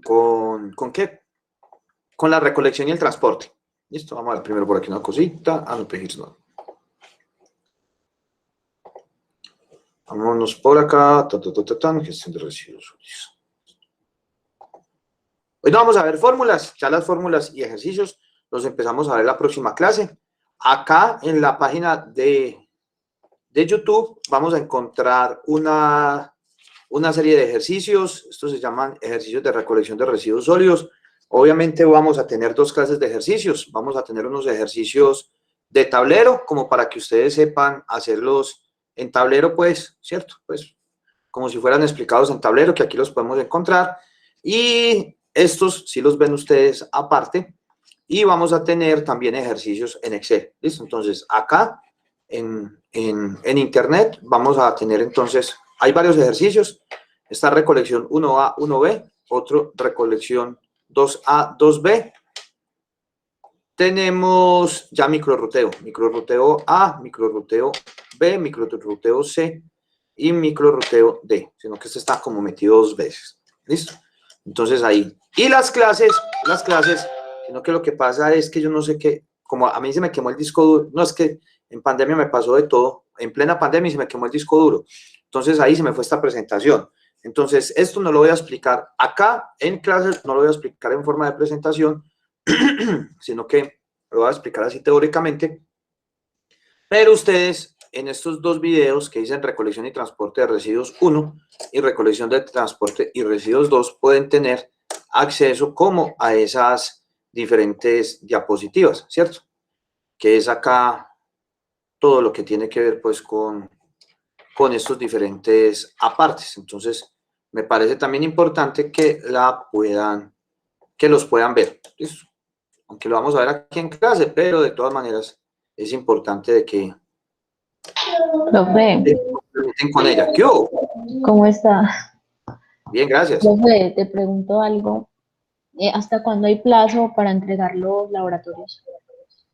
¿Con qué? Con la recolección y el transporte. Listo, vamos a ver primero por aquí una cosita. No, PGIRS no. Vámonos por acá. Gestión de residuos sólidos. Hoy no vamos a ver fórmulas, ya las fórmulas y ejercicios los empezamos a ver en la próxima clase. Acá en la página de YouTube vamos a encontrar una serie de ejercicios. Estos se llaman ejercicios de recolección de residuos sólidos. Obviamente vamos a tener dos clases de ejercicios. Vamos a tener unos ejercicios de tablero, como para que ustedes sepan hacerlos en tablero, pues, ¿cierto? Pues, como si fueran explicados en tablero, que aquí los podemos encontrar. Y estos sí los ven ustedes aparte. Y vamos a tener también ejercicios en Excel. ¿Listo? Entonces, acá en Internet vamos a tener entonces, hay varios ejercicios. Esta recolección 1A, 1B, otro recolección 2A, 2B. Tenemos ya microrruteo A, microrruteo B, microrruteo C y microrruteo D, sino que este está como metido dos veces. ¿Listo? Entonces ahí. Y las clases, sino que lo que pasa es que yo no sé qué, como a mí se me quemó el disco duro, no es que en pandemia me pasó de todo, en plena pandemia se me quemó el disco duro. Entonces ahí se me fue esta presentación. Entonces esto no lo voy a explicar acá en clases, no lo voy a explicar en forma de presentación, sino que lo voy a explicar así teóricamente. Pero ustedes en estos dos videos que dicen recolección y transporte de residuos 1 y recolección de transporte y residuos 2 pueden tener acceso como a esas diferentes diapositivas, ¿cierto? Que es acá todo lo que tiene que ver pues con estos diferentes apartes. Entonces, me parece también importante que los puedan ver. ¿Listo? Aunque lo vamos a ver aquí en clase, pero de todas maneras es importante de que Profe, con ella. ¿Qué hubo? ¿cómo está? Bien, gracias. Profe, te pregunto algo. ¿Hasta cuándo hay plazo para entregar los laboratorios?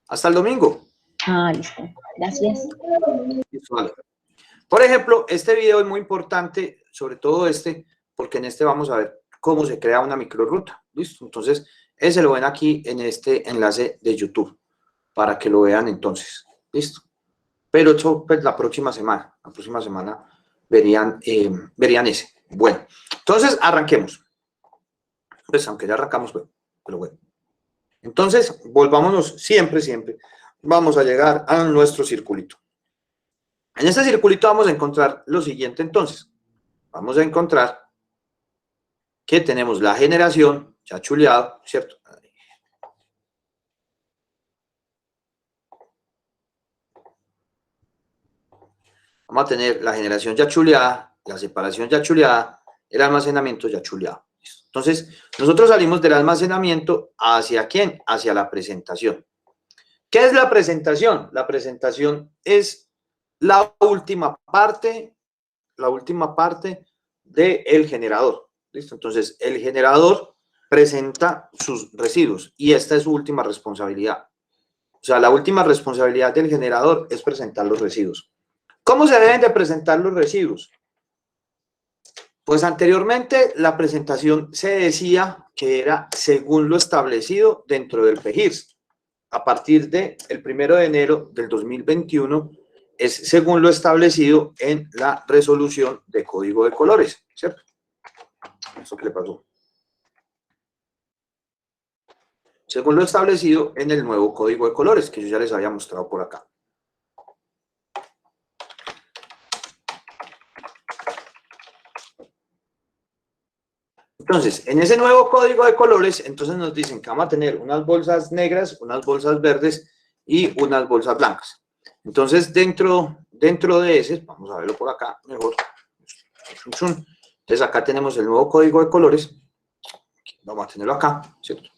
Hasta el domingo. Ah, listo. Gracias. Listo, vale. Por ejemplo, este video es muy importante, sobre todo este, porque en este vamos a ver cómo se crea una microrruta. ¿Listo? Entonces, ese lo ven aquí en este enlace de YouTube, para que lo vean entonces. ¿Listo? Pero eso, pues, la próxima semana verían ese. Bueno, entonces arranquemos. Pues aunque ya arrancamos, pero bueno. Entonces, volvámonos siempre, vamos a llegar a nuestro circulito. En este circulito vamos a encontrar lo siguiente entonces. Vamos a encontrar que tenemos la generación, ya chuleado, ¿cierto? Vamos a tener la generación ya chuleada, la separación ya chuleada, el almacenamiento ya chuleado. Entonces, nosotros salimos del almacenamiento ¿hacia quién? Hacia la presentación. ¿Qué es la presentación? La presentación es la última parte del generador. ¿Listo? Entonces, el generador presenta sus residuos y esta es su última responsabilidad. O sea, la última responsabilidad del generador es presentar los residuos. ¿Cómo se deben de presentar los residuos? Pues anteriormente la presentación se decía que era según lo establecido dentro del PGIRS. A partir del 1 de enero del 2021 es según lo establecido en la resolución de código de colores, ¿cierto? ¿Eso qué le pasó? Según lo establecido en el nuevo código de colores, que yo ya les había mostrado por acá. Entonces, en ese nuevo código de colores, entonces nos dicen que vamos a tener unas bolsas negras, unas bolsas verdes y unas bolsas blancas. Entonces, dentro de ese, vamos a verlo por acá mejor. Entonces, acá tenemos el nuevo código de colores. Vamos a tenerlo acá, ¿cierto?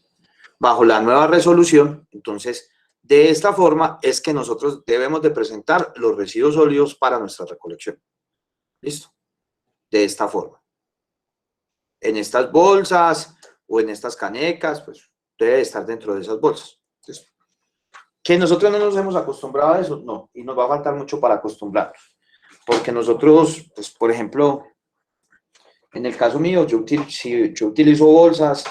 Bajo la nueva resolución. Entonces, de esta forma es que nosotros debemos de presentar los residuos sólidos para nuestra recolección. ¿Listo? De esta forma. En estas bolsas o en estas canecas, pues debe estar dentro de esas bolsas. Entonces, ¿que nosotros no nos hemos acostumbrado a eso? No, y nos va a faltar mucho para acostumbrarnos. Porque nosotros, pues, por ejemplo, En el caso mío, si yo utilizo bolsas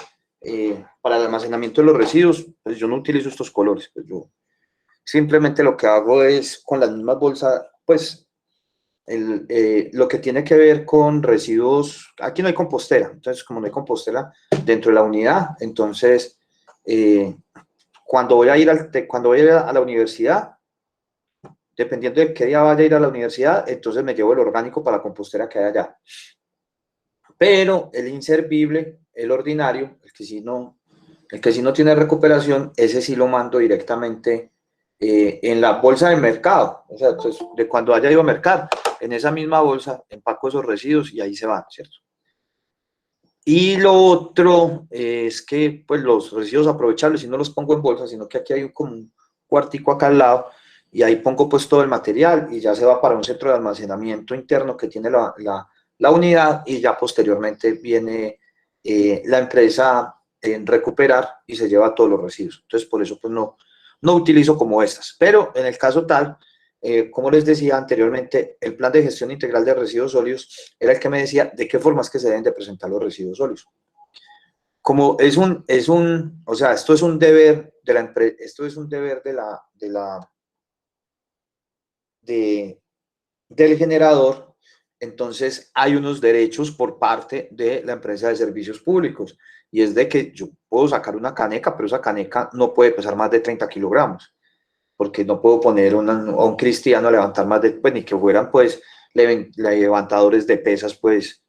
para el almacenamiento de los residuos, pues yo no utilizo estos colores. Pues yo simplemente lo que hago es con las mismas bolsas, pues lo que tiene que ver con residuos, aquí no hay compostera, entonces como no hay compostera dentro de la unidad, entonces cuando voy a ir a la universidad, dependiendo de qué día vaya a ir a la universidad, entonces me llevo el orgánico para la compostera que hay allá. Pero el inservible, el ordinario, el que sí no tiene recuperación, ese sí lo mando directamente en la bolsa de mercado. O sea, entonces, de cuando haya ido a mercar, en esa misma bolsa empaco esos residuos y ahí se van, ¿cierto? Y lo otro es que pues los residuos aprovechables, si no los pongo en bolsa, sino que aquí hay como un cuartico acá al lado y ahí pongo pues todo el material y ya se va para un centro de almacenamiento interno que tiene la unidad y ya posteriormente viene la empresa en recuperar y se lleva todos los residuos. Entonces por eso pues no utilizo como estas. Pero en el caso tal, como les decía anteriormente, el plan de gestión integral de residuos sólidos era el que me decía de qué formas que se deben de presentar los residuos sólidos. Como o sea, esto es un deber de la empresa, esto es un deber del generador, entonces hay unos derechos por parte de la empresa de servicios públicos, y es de que yo puedo sacar una caneca, pero esa caneca no puede pesar más de 30 kilogramos, porque no puedo poner a un cristiano a levantar más de, pues ni que fueran pues levantadores de pesas, pues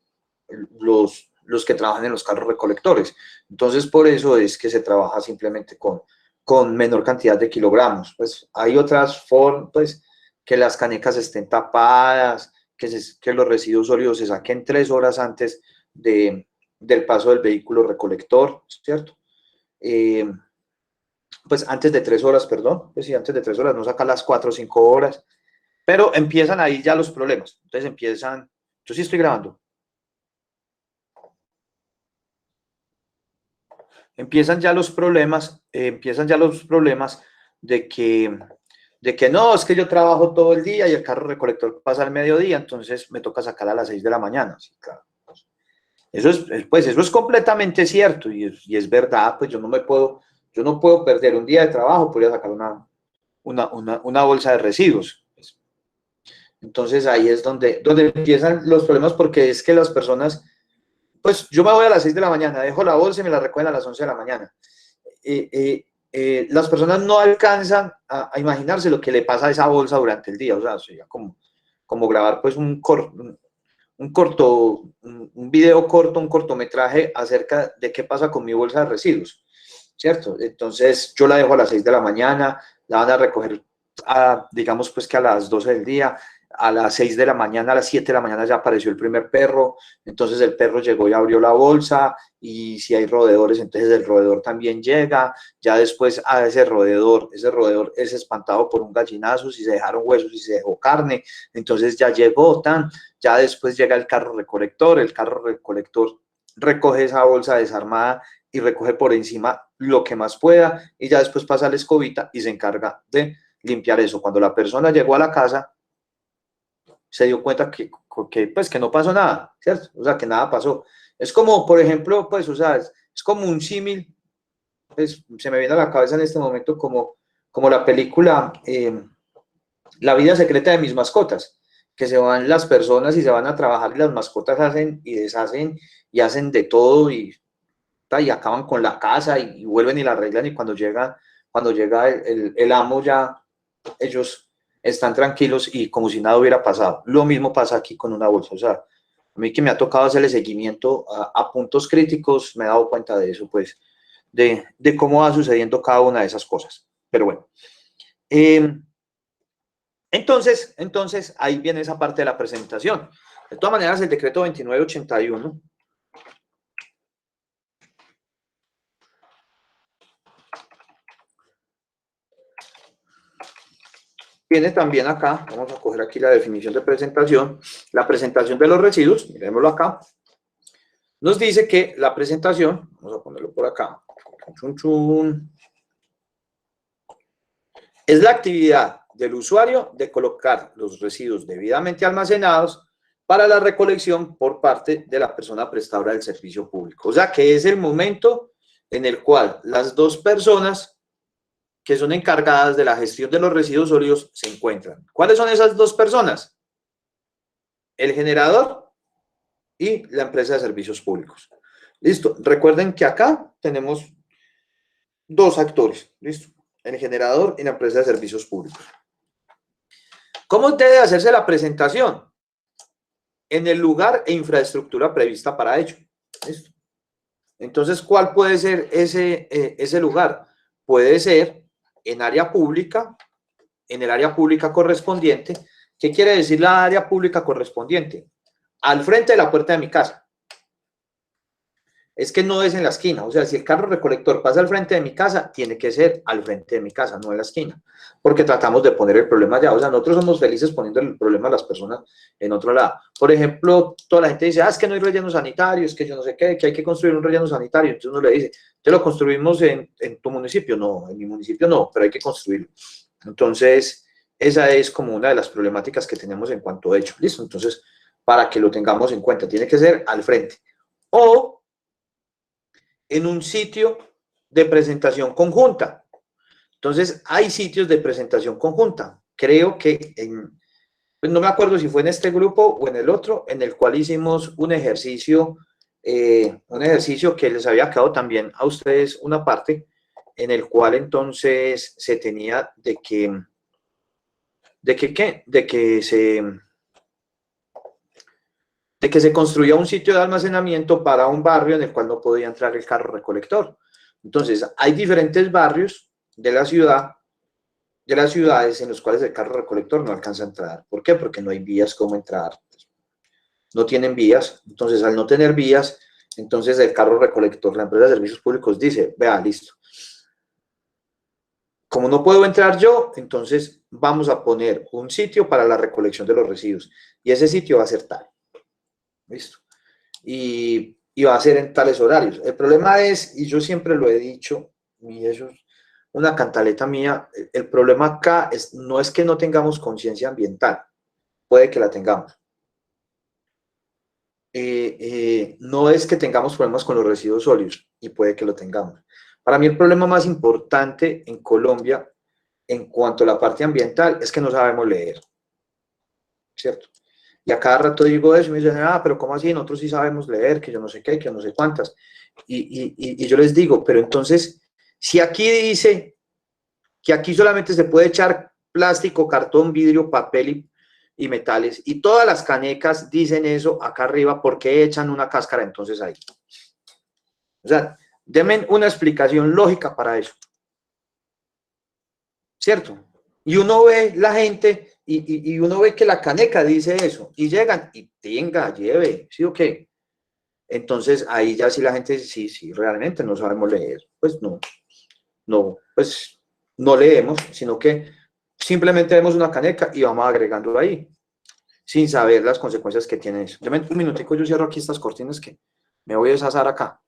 los que trabajan en los carros recolectores. Entonces, por eso es que se trabaja simplemente con menor cantidad de kilogramos. Pues hay otras formas, pues, que las canecas estén tapadas, que los residuos sólidos se saquen 3 horas antes del paso del vehículo recolector, ¿cierto? Pues antes de 3 horas, perdón, pues sí, antes de 3 horas, no saca las 4 o 5 horas, pero empiezan ahí ya los problemas. Entonces empiezan, yo sí estoy grabando, empiezan ya los problemas de que no, es que yo trabajo todo el día y el carro recolector pasa al mediodía, entonces me toca sacar a las 6 de la mañana. Sí, claro. Eso es completamente cierto y es verdad, pues yo no puedo perder un día de trabajo por ir a sacar una bolsa de residuos. Entonces ahí es donde empiezan los problemas porque es que las personas, pues yo me voy a las 6 de la mañana, dejo la bolsa y me la recogen a las 11 de la mañana. Las personas no alcanzan a imaginarse lo que le pasa a esa bolsa durante el día, o sea, sería como grabar pues un video corto, un cortometraje acerca de qué pasa con mi bolsa de residuos, ¿cierto? Entonces yo la dejo a las 6 de la mañana, la van a recoger digamos pues que a las 12 del día, a las 6 de la mañana, a las 7 de la mañana ya apareció el primer perro, entonces el perro llegó y abrió la bolsa, y si hay roedores, entonces el roedor también llega, ya después a ese roedor es espantado por un gallinazo, si se dejaron huesos, si se dejó carne, entonces ya llegó ya después llega el carro recolector recoge esa bolsa desarmada y recoge por encima lo que más pueda, y ya después pasa la escobita y se encarga de limpiar eso. Cuando la persona llegó a la casa, se dio cuenta pues, que no pasó nada, ¿cierto? O sea, que nada pasó. Es como, por ejemplo, pues, o sea, es como un símil, pues, se me viene a la cabeza en este momento como la película La vida secreta de mis mascotas, que se van las personas y se van a trabajar y las mascotas hacen y deshacen y hacen de todo y acaban con la casa y vuelven y la arreglan, y cuando llega el amo ya ellos están tranquilos y como si nada hubiera pasado. Lo mismo pasa aquí con una bolsa. O sea, a mí que me ha tocado hacerle seguimiento a puntos críticos, me he dado cuenta de eso, pues, de cómo va sucediendo cada una de esas cosas. Pero bueno. Entonces, ahí viene esa parte de la presentación. De todas maneras, el decreto 2981 viene también acá, vamos a coger aquí la definición de presentación, la presentación de los residuos, miremoslo acá, nos dice que la presentación, vamos a ponerlo por acá, es la actividad del usuario de colocar los residuos debidamente almacenados para la recolección por parte de la persona prestadora del servicio público. O sea, que es el momento en el cual las dos personas que son encargadas de la gestión de los residuos sólidos se encuentran. ¿Cuáles son esas dos personas? El generador y la empresa de servicios públicos. Listo. Recuerden que acá tenemos dos actores. Listo. El generador y la empresa de servicios públicos. ¿Cómo debe hacerse la presentación? En el lugar e infraestructura prevista para ello. ¿Listo? Entonces, ¿cuál puede ser ese lugar? Puede ser en área pública, en el área pública correspondiente. ¿Qué quiere decir la área pública correspondiente? Al frente de la puerta de mi casa. Es que no es en la esquina. O sea, si el carro recolector pasa al frente de mi casa, tiene que ser al frente de mi casa, no en la esquina. Porque tratamos de poner el problema allá. O sea, nosotros somos felices poniendo el problema a las personas en otro lado. Por ejemplo, toda la gente dice, es que no hay relleno sanitario, es que yo no sé qué, que hay que construir un relleno sanitario. Entonces uno le dice, ¿te lo construimos en tu municipio? No, en mi municipio no, pero hay que construirlo. Entonces, esa es como una de las problemáticas que tenemos en cuanto a hecho. ¿Listo? Entonces, para que lo tengamos en cuenta, tiene que ser al frente. O en un sitio de presentación conjunta. Entonces, hay sitios de presentación conjunta. Creo que, pues no me acuerdo si fue en este grupo o en el otro, en el cual hicimos un ejercicio que les había quedado también a ustedes una parte, en el cual entonces se tenía de que se construía un sitio de almacenamiento para un barrio en el cual no podía entrar el carro recolector. Entonces, hay diferentes barrios de las ciudades en los cuales el carro recolector no alcanza a entrar. ¿Por qué? Porque no hay vías cómo entrar. No tienen vías. Entonces, al no tener vías, entonces el carro recolector, la empresa de servicios públicos dice, vea, listo. Como no puedo entrar yo, entonces vamos a poner un sitio para la recolección de los residuos. Y ese sitio va a ser tal. ¿Listo? Y va a ser en tales horarios. El problema es, y yo siempre lo he dicho, y eso es una cantaleta mía, el problema acá no es que no tengamos conciencia ambiental, puede que la tengamos. No es que tengamos problemas con los residuos sólidos, y puede que lo tengamos. Para mí el problema más importante en Colombia, en cuanto a la parte ambiental, es que no sabemos leer, ¿cierto? Y a cada rato digo eso y me dicen, pero ¿cómo así? Nosotros sí sabemos leer, que yo no sé qué, que yo no sé cuántas. Y yo les digo, pero entonces, si aquí dice que aquí solamente se puede echar plástico, cartón, vidrio, papel y metales, y todas las canecas dicen eso acá arriba, ¿por qué echan una cáscara entonces ahí? O sea, denme una explicación lógica para eso. ¿Cierto? Y uno ve la gente y uno ve que la caneca dice eso y llegan y tenga, lleve, ¿sí o qué? Entonces ahí ya sí la gente dice, sí, realmente no sabemos leer. Pues pues no leemos, sino que simplemente vemos una caneca y vamos agregando ahí, sin saber las consecuencias que tiene eso. Deme un minutico, yo cierro aquí estas cortinas que me voy a deshacer acá.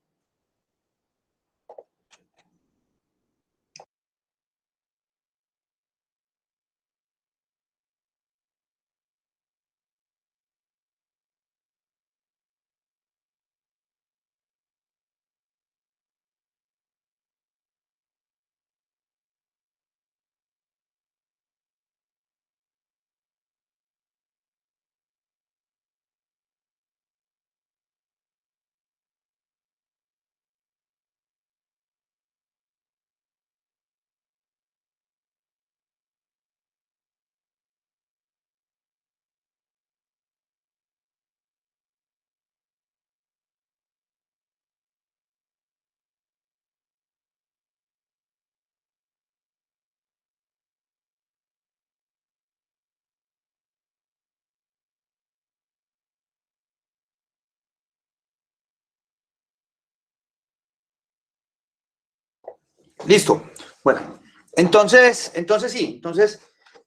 Listo. Bueno, entonces sí,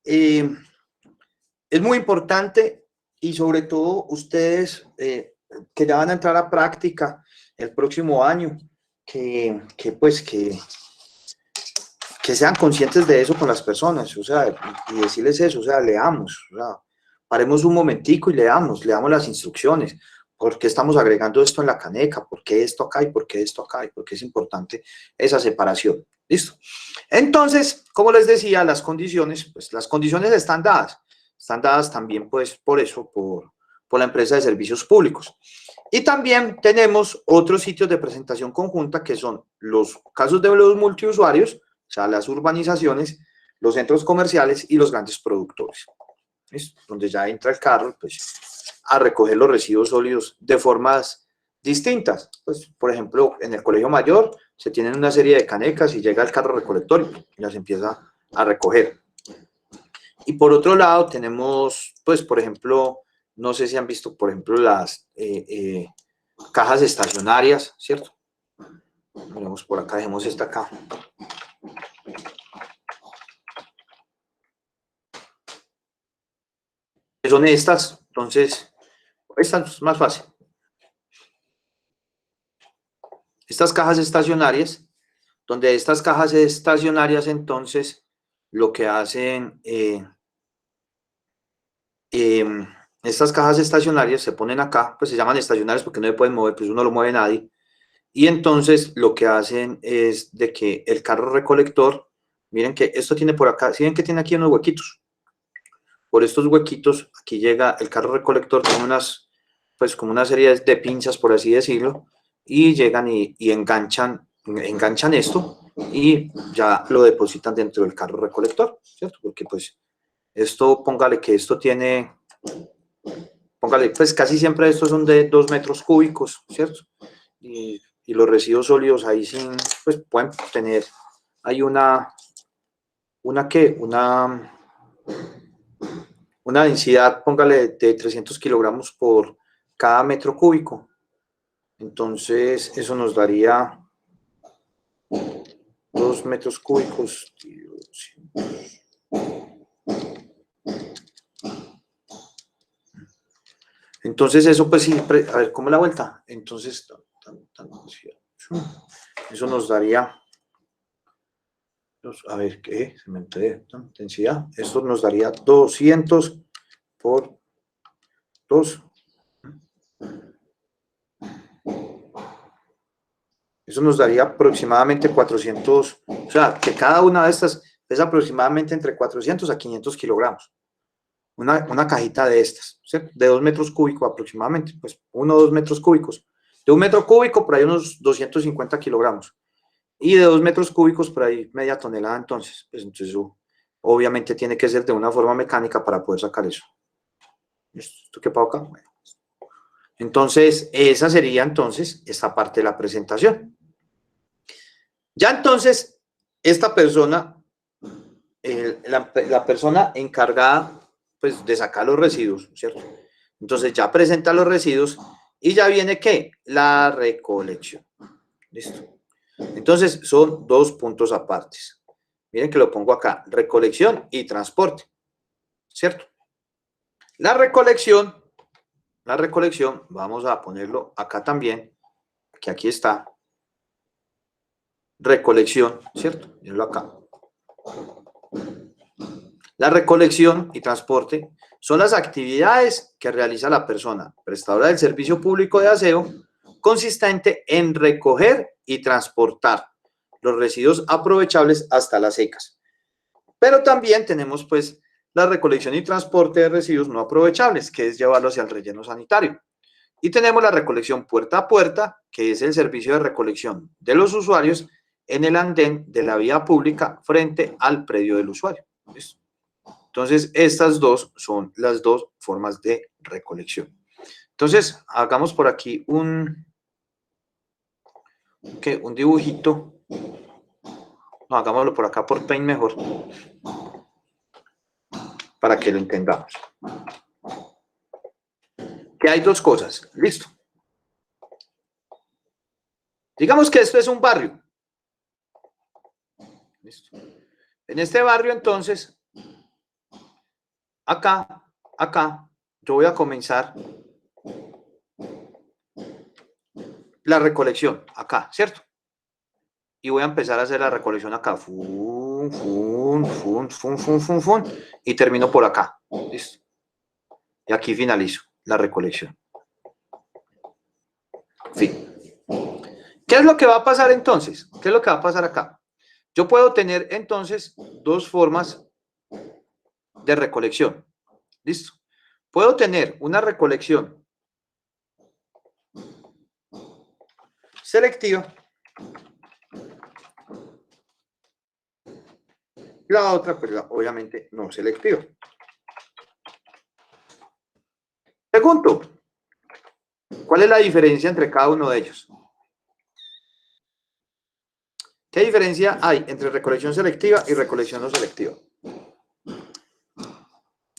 es muy importante y sobre todo ustedes que ya van a entrar a práctica el próximo año, que sean conscientes de eso con las personas, o sea, y decirles eso, o sea, leamos, o sea, paremos un momentico y leamos las instrucciones. ¿Por qué estamos agregando esto en la caneca? ¿Por qué esto acá y por qué esto acá? ¿Y por qué es importante esa separación? ¿Listo? Entonces, como les decía, las condiciones, pues las condiciones están dadas también, pues, por eso, por la empresa de servicios públicos. Y también tenemos otros sitios de presentación conjunta que son los casos de los multiusuarios, o sea, las urbanizaciones, los centros comerciales y los grandes productores. ¿Listo? Donde ya entra el carro, pues, a recoger los residuos sólidos de formas distintas. Pues, por ejemplo, en el colegio mayor se tienen una serie de canecas y llega el carro recolector y las empieza a recoger. Y por otro lado tenemos, pues, por ejemplo, no sé si han visto, por ejemplo, las cajas estacionarias, ¿cierto? Miremos por acá, dejemos esta acá. Son estas, entonces, esta es más fácil. Estas cajas estacionarias, donde estas cajas estacionarias, entonces, lo que hacen, estas cajas estacionarias se ponen acá, pues se llaman estacionarias porque no se pueden mover, pues uno no lo mueve nadie, y entonces lo que hacen es de que el carro recolector, miren que esto tiene por acá, ¿sí ven que tiene aquí unos huequitos? Por estos huequitos, aquí llega el carro recolector, tiene unas, pues como una serie de pinzas, por así decirlo, y llegan y enganchan esto y ya lo depositan dentro del carro recolector, ¿cierto? Porque pues esto, póngale que esto tiene, póngale, pues casi siempre estos son de 2 metros cúbicos, ¿cierto? Y los residuos sólidos ahí sin, pues pueden tener, hay una densidad, póngale, de 300 kilogramos por cada metro cúbico. Entonces, eso nos daría 2 metros cúbicos. Entonces, eso pues sí, a ver, ¿cómo es la vuelta? Entonces, eso nos daría, a ver, ¿qué? Se me entré, densidad. Esto nos daría 200 por 2. Eso nos daría aproximadamente 400, o sea, que cada una de estas pesa aproximadamente entre 400 a 500 kilogramos. Una cajita de estas, ¿cierto? De 2 metros cúbicos aproximadamente, pues 1 o 2 metros cúbicos. De 1 metro cúbico por ahí unos 250 kilogramos. Y de 2 metros cúbicos por ahí media tonelada entonces. Pues entonces eso obviamente tiene que ser de una forma mecánica para poder sacar eso. ¿Esto qué para acá? Bueno. Entonces, esa sería entonces esta parte de la presentación. Ya entonces, esta persona, la persona encargada pues, de sacar los residuos, ¿cierto? Entonces ya presenta los residuos y ya viene, ¿qué? La recolección. ¿Listo? Entonces, son 2 puntos apartes. Miren que lo pongo acá, recolección y transporte, ¿cierto? La recolección, vamos a ponerlo acá también, que aquí está, recolección, ¿cierto? Mirenlo acá. La recolección y transporte son las actividades que realiza la persona prestadora del servicio público de aseo consistente en recoger y transportar los residuos aprovechables hasta las secas. Pero también tenemos pues la recolección y transporte de residuos no aprovechables, que es llevarlo hacia el relleno sanitario. Y tenemos la recolección puerta a puerta, que es el servicio de recolección de los usuarios en el andén de la vía pública frente al predio del usuario. ¿Listo? Entonces, estas dos son las 2 formas de recolección. Entonces, hagamos por aquí un dibujito. No, hagámoslo por acá por Paint mejor, para que lo entendamos. Que hay 2 cosas. Listo. Digamos que esto es un barrio. Listo. En este barrio, entonces, acá, yo voy a comenzar la recolección, acá, ¿cierto? Y voy a empezar a hacer la recolección acá. Fun, fun, fun, fun, fun, fun, fun, y termino por acá. ¿Listo? Y aquí finalizo la recolección. Fin. ¿Qué es lo que va a pasar entonces? ¿Qué es lo que va a pasar acá? Yo puedo tener entonces dos formas de recolección. ¿Listo? Puedo tener una recolección selectiva y la otra, pues obviamente no selectiva. Pregunto, ¿cuál es la diferencia entre cada uno de ellos? ¿Qué diferencia hay entre recolección selectiva y recolección no selectiva?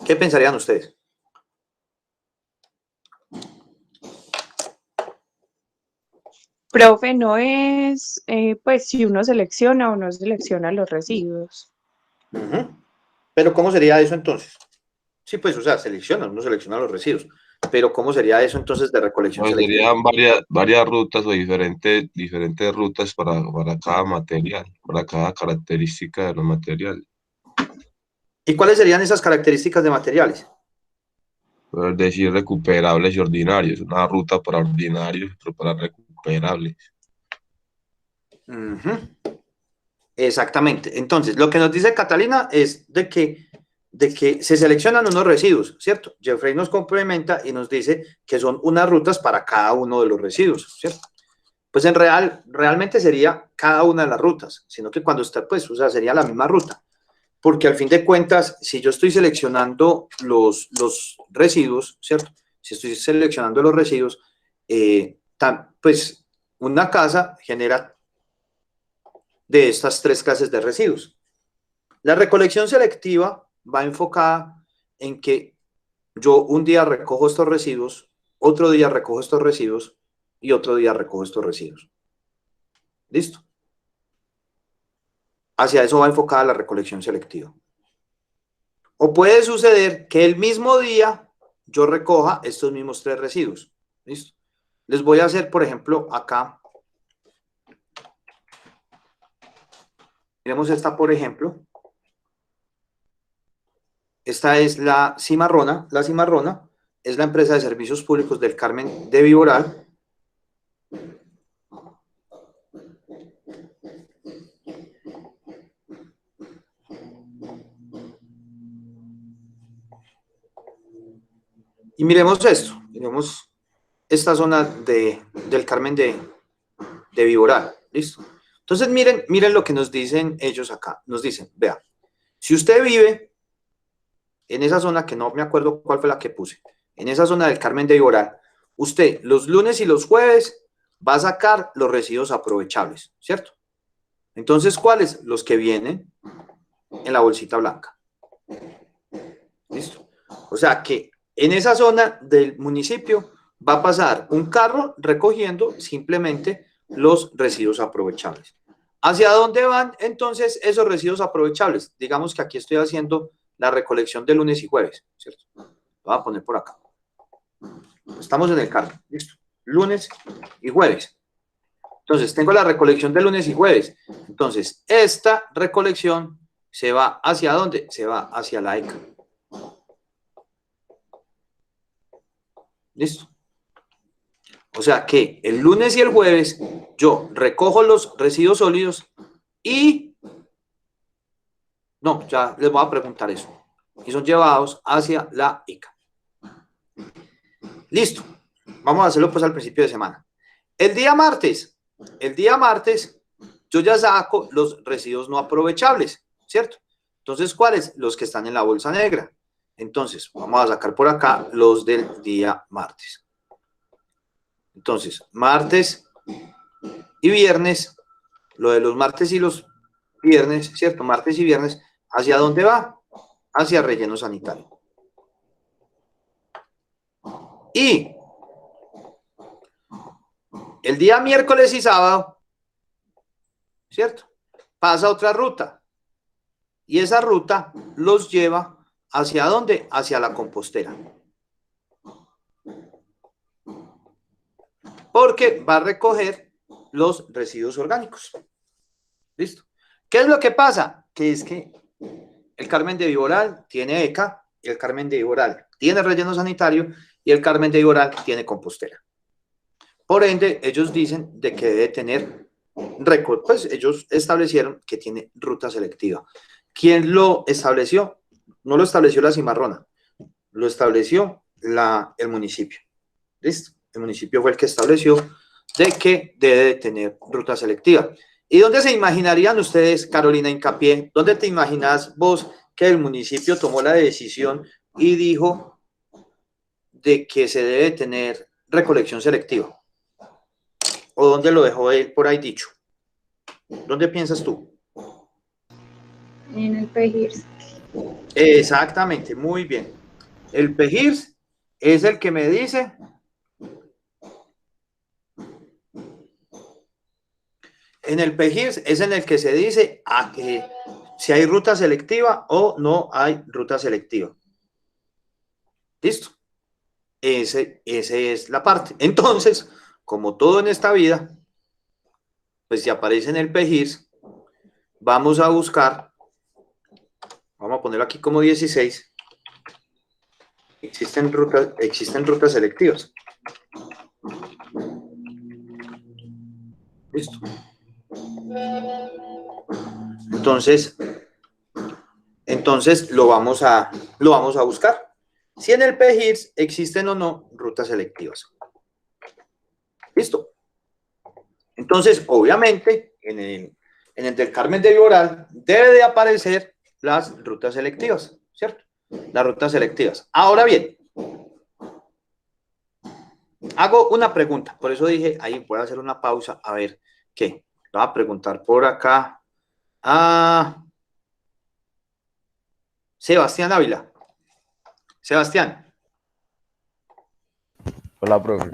¿Qué pensarían ustedes? Profe, no es, pues, si uno selecciona o no selecciona los residuos. Pero ¿cómo sería eso entonces? Sí, pues, o sea, uno selecciona los residuos, pero ¿cómo sería eso entonces de recolección Pues selectiva? serían varias rutas o diferentes rutas para cada material, para cada característica de los materiales. ¿Y cuáles serían esas características de materiales? Es decir, recuperables y ordinarios. Una ruta para ordinarios y otra para recuperables. Exactamente. Entonces, lo que nos dice Catalina es de que se seleccionan unos residuos, ¿cierto? Jeffrey nos complementa y nos dice que son unas rutas para cada uno de los residuos, ¿cierto? Pues realmente sería cada una de las rutas, sino que cuando está, pues, o sea, sería la misma ruta. Porque al fin de cuentas, si yo estoy seleccionando los residuos, ¿cierto? Si estoy seleccionando los residuos, pues una casa genera de estas tres clases de residuos. La recolección selectiva va enfocada en que yo un día recojo estos residuos, otro día recojo estos residuos y otro día recojo estos residuos. ¿Listo? Hacia eso va enfocada la recolección selectiva. O puede suceder que el mismo día yo recoja estos mismos tres residuos. ¿Listo? Les voy a hacer, por ejemplo, acá. Miremos esta, por ejemplo. Esta es la Cimarrona. La Cimarrona es la empresa de servicios públicos del Carmen de Viboral. Y miremos esto, miremos esta zona del Carmen de Viboral, ¿listo? Entonces miren lo que nos dicen ellos acá, nos dicen, vea, si usted vive en esa zona, que no me acuerdo cuál fue la que puse, en esa zona del Carmen de Viboral, usted los lunes y los jueves va a sacar los residuos aprovechables, ¿cierto? Entonces, ¿cuáles? Los que vienen en la bolsita blanca. ¿Listo? O sea que en esa zona del municipio va a pasar un carro recogiendo simplemente los residuos aprovechables. ¿Hacia dónde van entonces esos residuos aprovechables? Digamos que aquí estoy haciendo la recolección de lunes y jueves, ¿cierto? Lo voy a poner por acá. Estamos en el carro, listo. Lunes y jueves. Entonces, tengo la recolección de lunes y jueves. Entonces, esta recolección se va ¿hacia dónde? Se va hacia la ECA. ¿Listo? O sea que el lunes y el jueves yo recojo los residuos sólidos y... No, ya les voy a preguntar eso. Y son llevados hacia la ECA. Listo. Vamos a hacerlo pues al principio de semana. El día martes, yo ya saco los residuos no aprovechables, ¿cierto? Entonces, ¿cuáles? Los que están en la bolsa negra. Entonces, vamos a sacar por acá los del día martes. Entonces, martes y viernes, lo de los martes y los viernes, ¿cierto? Martes y viernes, ¿hacia dónde va? Hacia relleno sanitario. Y el día miércoles y sábado, ¿cierto? Pasa otra ruta. Y esa ruta los lleva ¿hacia dónde? Hacia la compostera. Porque va a recoger los residuos orgánicos. ¿Listo? ¿Qué es lo que pasa? Que es que el Carmen de Viboral tiene ECA, el Carmen de Viboral tiene relleno sanitario y el Carmen de Iboral tiene compostera. Por ende, ellos dicen de que debe tener récord, pues ellos establecieron que tiene ruta selectiva. ¿Quién lo estableció? No lo estableció la cimarrona, lo estableció el municipio. ¿Listo? El municipio fue el que estableció de que debe tener ruta selectiva. ¿Y dónde se imaginarían ustedes, Carolina Hincapié? ¿Dónde te imaginas vos que el municipio tomó la decisión y dijo de que se debe tener recolección selectiva? ¿O dónde lo dejó él por ahí dicho? ¿Dónde piensas tú? En el PEGIRS. Exactamente, muy bien. El PEGIRS es el que me dice en el PEGIRS es en el que se dice que si hay ruta selectiva o no hay ruta selectiva. ¿Listo? Esa es la parte. Entonces, como todo en esta vida, pues si aparece en el PEGIRS, vamos a buscar, vamos a ponerlo aquí como 16, existen rutas selectivas. ¿Listo? Entonces lo vamos a buscar. Si en el PEGIRS existen o no rutas selectivas. ¿Listo? Entonces, obviamente, en el del Carmen de Iboral debe de aparecer las rutas selectivas, ¿cierto? Las rutas selectivas. Ahora bien, hago una pregunta, por eso dije, ahí voy a hacer una pausa, a ver qué. Voy a preguntar por acá a Sebastián Ávila. Sebastián. Hola, profe.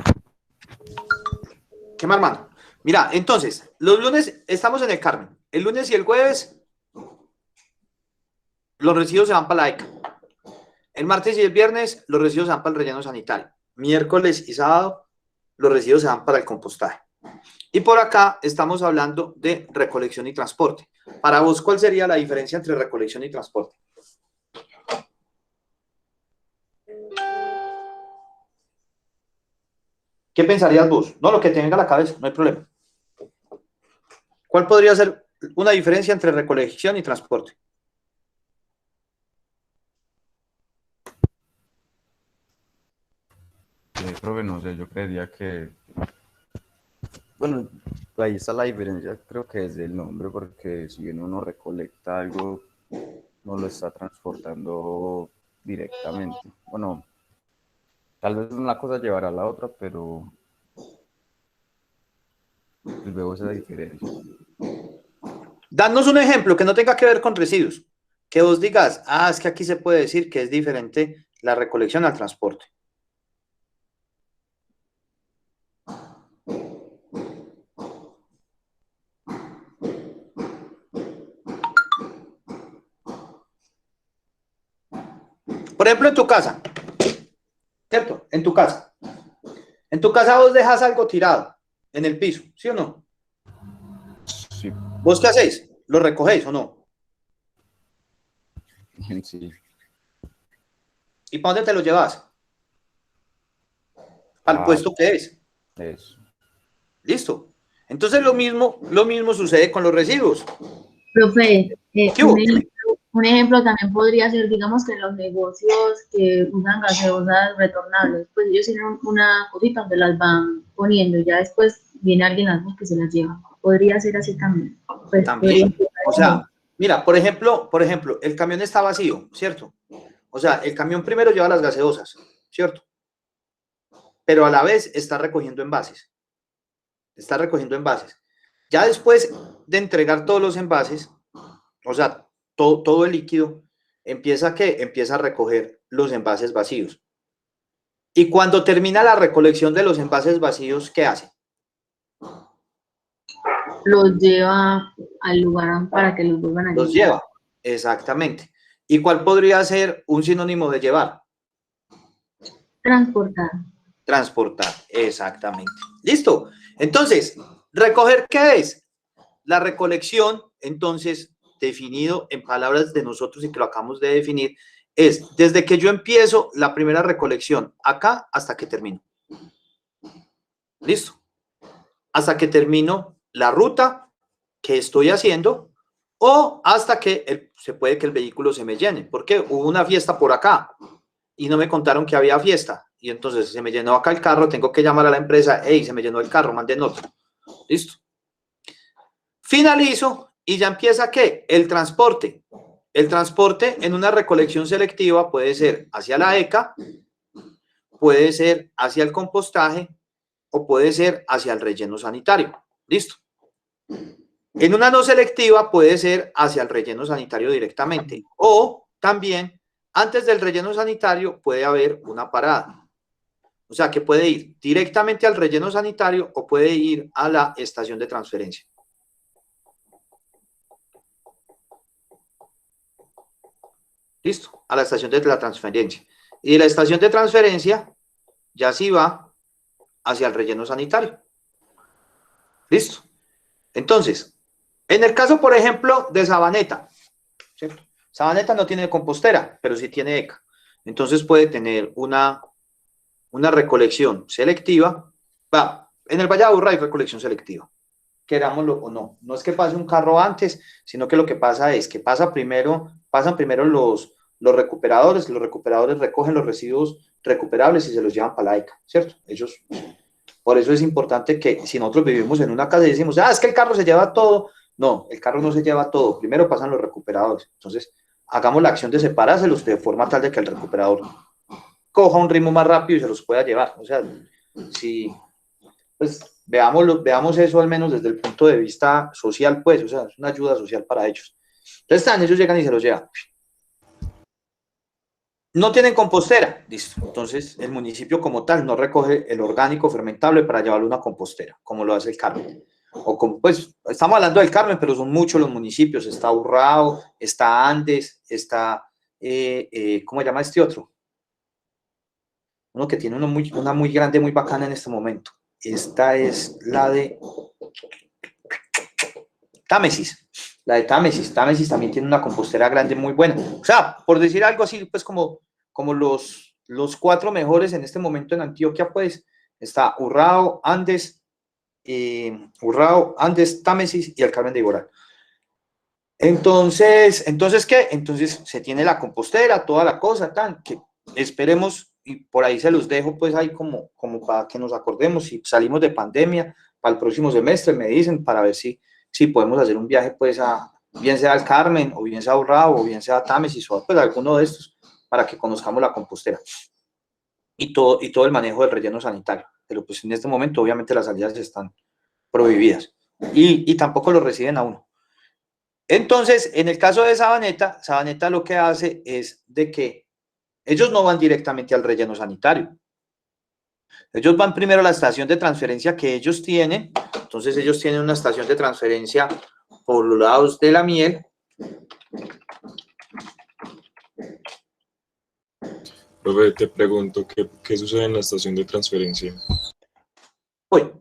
¿Qué más, hermano? Mira, entonces, los lunes estamos en el Carmen. El lunes y el jueves los residuos se van para la ECA. El martes y el viernes los residuos se van para el relleno sanitario. Miércoles y sábado los residuos se van para el compostaje. Y por acá estamos hablando de recolección y transporte. Para vos, ¿cuál sería la diferencia entre recolección y transporte? ¿Qué pensarías vos? No, lo que te venga a la cabeza, no hay problema. ¿Cuál podría ser una diferencia entre recolección y transporte? Profe, no sé, yo creería que, bueno, ahí está la diferencia, creo que es el nombre, porque si bien uno recolecta algo, no lo está transportando directamente. Bueno, tal vez una cosa llevará a la otra, pero pues veo esa diferencia. Danos un ejemplo que no tenga que ver con residuos. Que vos digas, es que aquí se puede decir que es diferente la recolección al transporte. Por ejemplo, en tu casa, ¿cierto? En tu casa. En tu casa vos dejas algo tirado en el piso, ¿sí o no? Sí. ¿Vos qué hacéis? ¿Lo recogéis o no? Sí. ¿Y para dónde te lo llevas? Al puesto que es. Eso. Listo. Entonces lo mismo sucede con los residuos. Profe, ¿Qué hubo? Dime. un ejemplo también podría ser, digamos que los negocios que usan gaseosas retornables, pues ellos tienen una cosita donde las van poniendo y ya después viene alguien a que se las lleva. Podría ser así también. Pues, También. O sea, mira, por ejemplo, el camión está vacío, ¿cierto? O sea, el camión primero lleva las gaseosas, ¿cierto? Pero a la vez está recogiendo envases. Está recogiendo envases. Ya después de entregar todos los envases, o sea, todo el líquido, empieza a recoger los envases vacíos. Y cuando termina la recolección de los envases vacíos, ¿qué hace? Los lleva al lugar para que los vuelvan a Los lleva, exactamente. ¿Y cuál podría ser un sinónimo de llevar? transportar. Transportar, exactamente. Listo. Entonces, ¿recoger qué es? La recolección, entonces, definido en palabras de nosotros y que lo acabamos de definir, es desde que yo empiezo la primera recolección acá hasta que termino. ¿Listo? Hasta que termino la ruta que estoy haciendo o hasta que se puede que el vehículo se me llene. Porque hubo una fiesta por acá y no me contaron que había fiesta. Y entonces se me llenó acá el carro, tengo que llamar a la empresa, hey, se me llenó el carro, manden otro. ¿Listo? Finalizo y ya empieza ¿qué? El transporte. El transporte en una recolección selectiva puede ser hacia la ECA, puede ser hacia el compostaje o puede ser hacia el relleno sanitario. ¿Listo? En una no selectiva puede ser hacia el relleno sanitario directamente o también antes del relleno sanitario puede haber una parada. O sea que puede ir directamente al relleno sanitario o puede ir a la estación de transferencia. ¿Listo? A la estación de la transferencia. Y de la estación de transferencia ya sí va hacia el relleno sanitario. ¿Listo? Entonces, en el caso, por ejemplo, de Sabaneta, ¿cierto? Sabaneta no tiene compostera, pero sí tiene ECA. Entonces puede tener una recolección selectiva. En el Valle de Aburrá hay recolección selectiva, querámoslo o no. No es que pase un carro antes, sino que lo que pasa es que pasan primero los recuperadores recogen los residuos recuperables y se los llevan para la ECA, ¿cierto? Por eso es importante que si nosotros vivimos en una casa y decimos, es que el carro se lleva todo. No, el carro no se lleva todo. Primero pasan los recuperadores. Entonces, hagamos la acción de separárselos de forma tal de que el recuperador coja un ritmo más rápido y se los pueda llevar. O sea, si, pues, veamos eso al menos desde el punto de vista social, pues, o sea, es una ayuda social para ellos. Entonces, ellos llegan y se los llevan. No tienen compostera, listo. Entonces, el municipio como tal no recoge el orgánico fermentable para llevarlo a una compostera, como lo hace el Carmen. O como, pues, estamos hablando del Carmen, pero son muchos los municipios. Está Urrao, está Andes, está, ¿cómo se llama este otro? Uno que tiene una muy grande, muy bacana en este momento. Esta es la de Támesis. La de Támesis. Támesis también tiene una compostera grande muy buena. O sea, por decir algo así, pues como los 4 mejores en este momento en Antioquia, pues está Urrao, Andes, Támesis y el Carmen de Iboral. Entonces, ¿qué? Entonces se tiene la compostera, toda la cosa, tan, que esperemos, y por ahí se los dejo, pues ahí como para que nos acordemos, si salimos de pandemia, para el próximo semestre me dicen, para ver si podemos hacer un viaje, pues bien sea al Carmen, o bien sea a Urrao, o bien sea a Támesis, o pues alguno de estos, para que conozcamos la compostera. Y todo el manejo del relleno sanitario. Pero pues en este momento, obviamente, las salidas están prohibidas. Y tampoco lo reciben a uno. Entonces, en el caso de Sabaneta lo que hace es de que ellos no van directamente al relleno sanitario. Ellos van primero a la estación de transferencia que ellos tienen. Entonces, ellos tienen una estación de transferencia por los lados de la miel. Profe, te pregunto, ¿qué sucede en la estación de transferencia? Voy.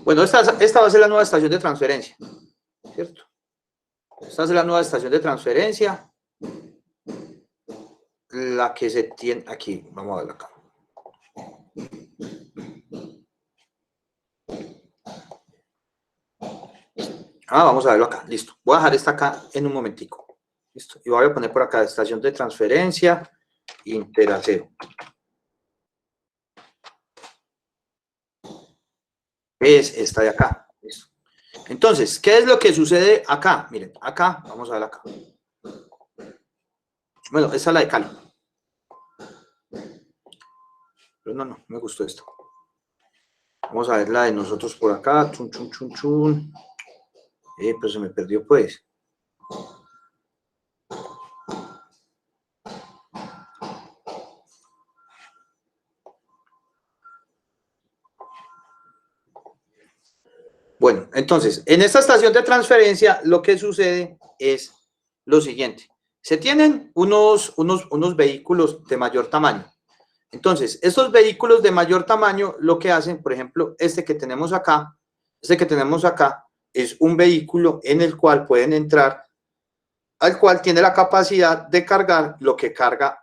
Bueno, esta va a ser la nueva estación de transferencia, ¿cierto? Esta es la nueva estación de transferencia. La que se tiene aquí, vamos a verla acá. Vamos a verlo acá, listo. Voy a dejar esta acá en un momentico. Listo. Y voy a poner por acá estación de transferencia Interacero. Es esta de acá. Listo. Entonces, ¿qué es lo que sucede acá? Miren, acá, vamos a ver acá. Bueno, esta es la de Cali. Pero no me gustó esto. Vamos a ver la de nosotros por acá. Chun, chun, chun, chun. Pero se me perdió, pues. Bueno, entonces, en esta estación de transferencia lo que sucede es lo siguiente. se tienen unos vehículos de mayor tamaño. Entonces, estos vehículos de mayor tamaño, lo que hacen, por ejemplo, este que tenemos acá, es un vehículo en el cual pueden entrar, al cual tiene la capacidad de cargar lo que carga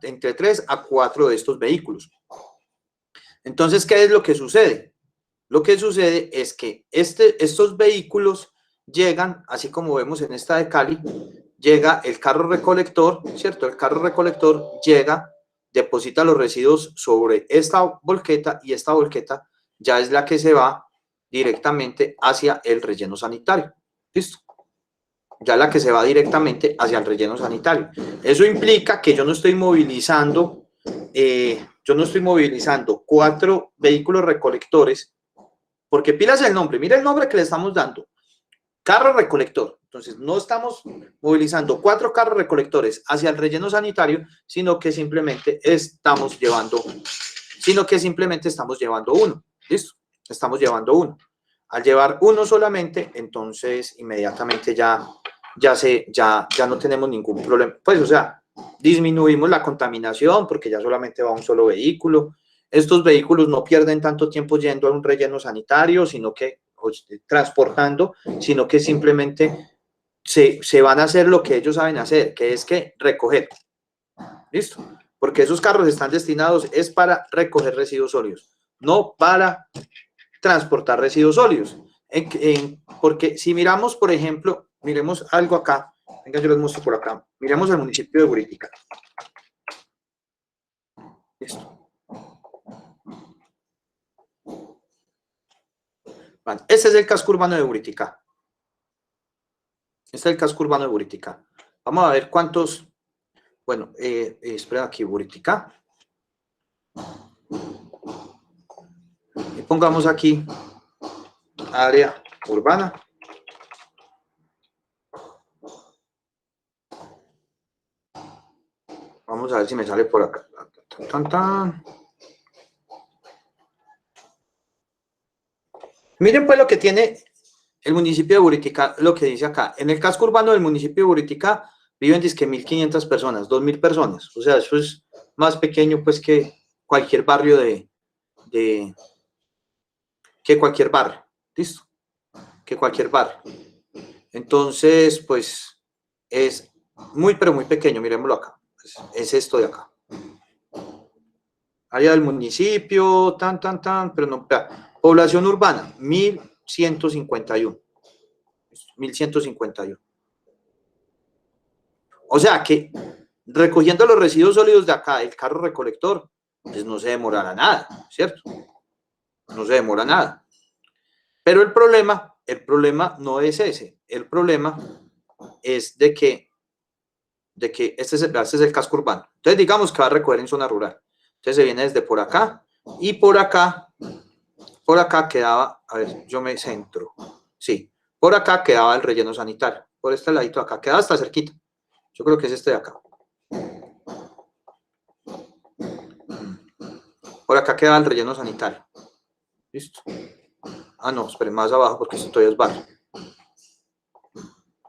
entre 3 a 4 de estos vehículos. Entonces, ¿qué es lo que sucede? Lo que sucede es que estos vehículos llegan, así como vemos en esta de Cali, llega el carro recolector, ¿cierto? El carro recolector llega, deposita los residuos sobre esta volqueta y esta volqueta ya es la que se va directamente hacia el relleno sanitario. ¿Listo? Ya la que se va directamente hacia el relleno sanitario. Eso implica que yo no estoy movilizando 4 vehículos recolectores, porque pilas el nombre, mira el nombre que le estamos dando, carro recolector. Entonces, no estamos movilizando 4 carros recolectores hacia el relleno sanitario, sino que simplemente estamos llevando uno. ¿Listo? Estamos llevando uno. Al llevar uno solamente, entonces inmediatamente ya no tenemos ningún problema. Pues, o sea, disminuimos la contaminación porque ya solamente va un solo vehículo. Estos vehículos no pierden tanto tiempo yendo a un relleno sanitario, transportando, sino que simplemente se van a hacer lo que ellos saben hacer, que es que recoger. ¿Listo? Porque esos carros están destinados es para recoger residuos sólidos, no para transportar residuos sólidos. Porque si miramos, por ejemplo, miremos algo acá, venga, yo les muestro por acá, miremos el municipio de Buritica. Listo. Bueno, este es el casco urbano de Buritica. Este es el casco urbano de Buritica. Vamos a ver cuántos, bueno, espera aquí, Buritica. Y pongamos aquí área urbana. Vamos a ver si me sale por acá. Miren pues lo que tiene el municipio de Buritica, lo que dice acá. En el casco urbano del municipio de Buritica viven dizque 1.500 personas, 2.000 personas. O sea, eso es más pequeño pues que cualquier barrio que cualquier barrio. ¿Listo? Que cualquier barrio. Entonces, pues, es muy, pero muy pequeño. Miremoslo acá. Es esto de acá. Área del municipio, pero no, población urbana, 1.151. 1.151. O sea que recogiendo los residuos sólidos de acá, el carro recolector, pues no se demorará nada, ¿cierto? No se demora nada. Pero el problema no es ese. El problema es de que este es el casco urbano. Entonces digamos que va a recoger en zona rural. Entonces se viene desde por acá y por acá quedaba, a ver, yo me centro. Sí, por acá quedaba el relleno sanitario. Por este ladito de acá, quedaba hasta cerquita. Yo creo que es este de acá. Por acá quedaba el relleno sanitario. ¿Listo? Ah, no, esperen, más abajo porque esto todavía es barrio.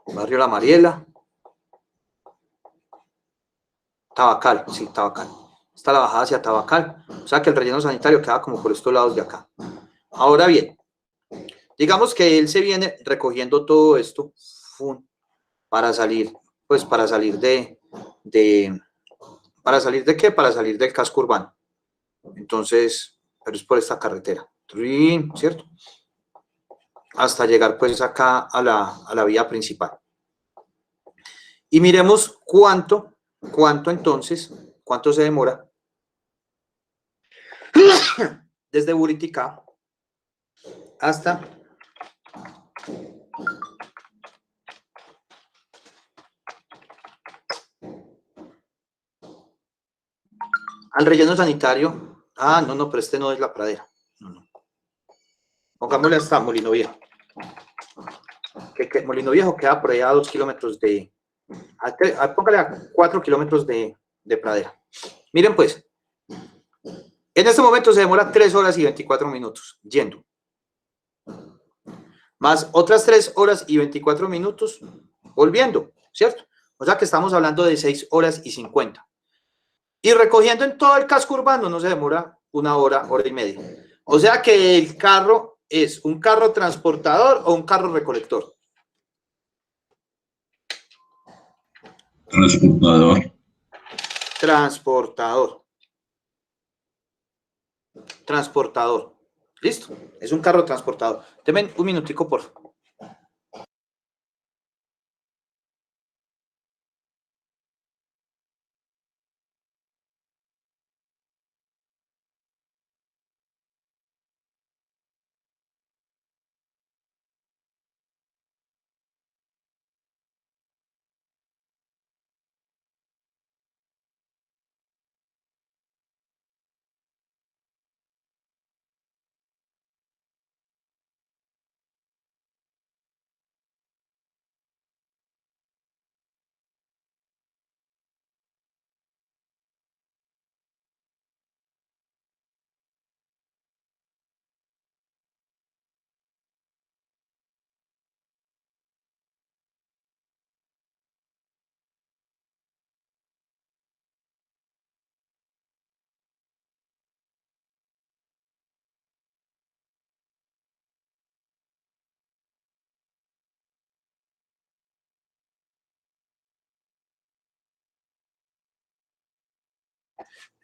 Barrio La Mariela. Tabacal, sí, Tabacal. Está la bajada hacia Tabacal. O sea que el relleno sanitario queda como por estos lados de acá. Ahora bien, digamos que él se viene recogiendo todo esto para salir, pues para salir de qué? Para salir del casco urbano. Entonces, pero es por esta carretera, ¿cierto? Hasta llegar pues acá a la vía principal. Y miremos cuánto entonces, cuánto se demora desde Buritica hasta al relleno sanitario. Ah, no, pero este no es La Pradera. No. Pongámosle hasta Molino Viejo. Que Molino Viejo queda por allá a 2 kilómetros póngale a 4 kilómetros de Pradera. Miren pues, en este momento se demora 3 horas y 24 minutos yendo. Más otras 3 horas y 24 minutos volviendo, ¿cierto? O sea que estamos hablando de 6 horas y 50. Y recogiendo en todo el casco urbano no se demora 1 hora, hora y media. O sea que el carro es un carro transportador o un carro recolector. Transportador. Transportador. Transportador. Listo. Es un carro transportador. Deme un minutico, por favor.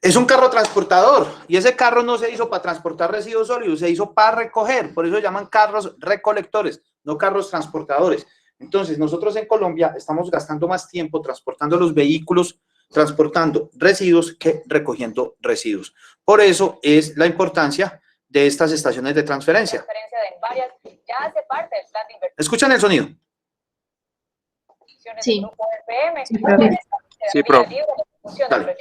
Es un carro transportador y ese carro no se hizo para transportar residuos sólidos, se hizo para recoger, por eso se llaman carros recolectores, no carros transportadores. Entonces, nosotros en Colombia estamos gastando más tiempo transportando los vehículos, transportando residuos que recogiendo residuos. Por eso es la importancia de estas estaciones de transferencia. ¿Escuchan el sonido? Sí. Sí, profe. Dale.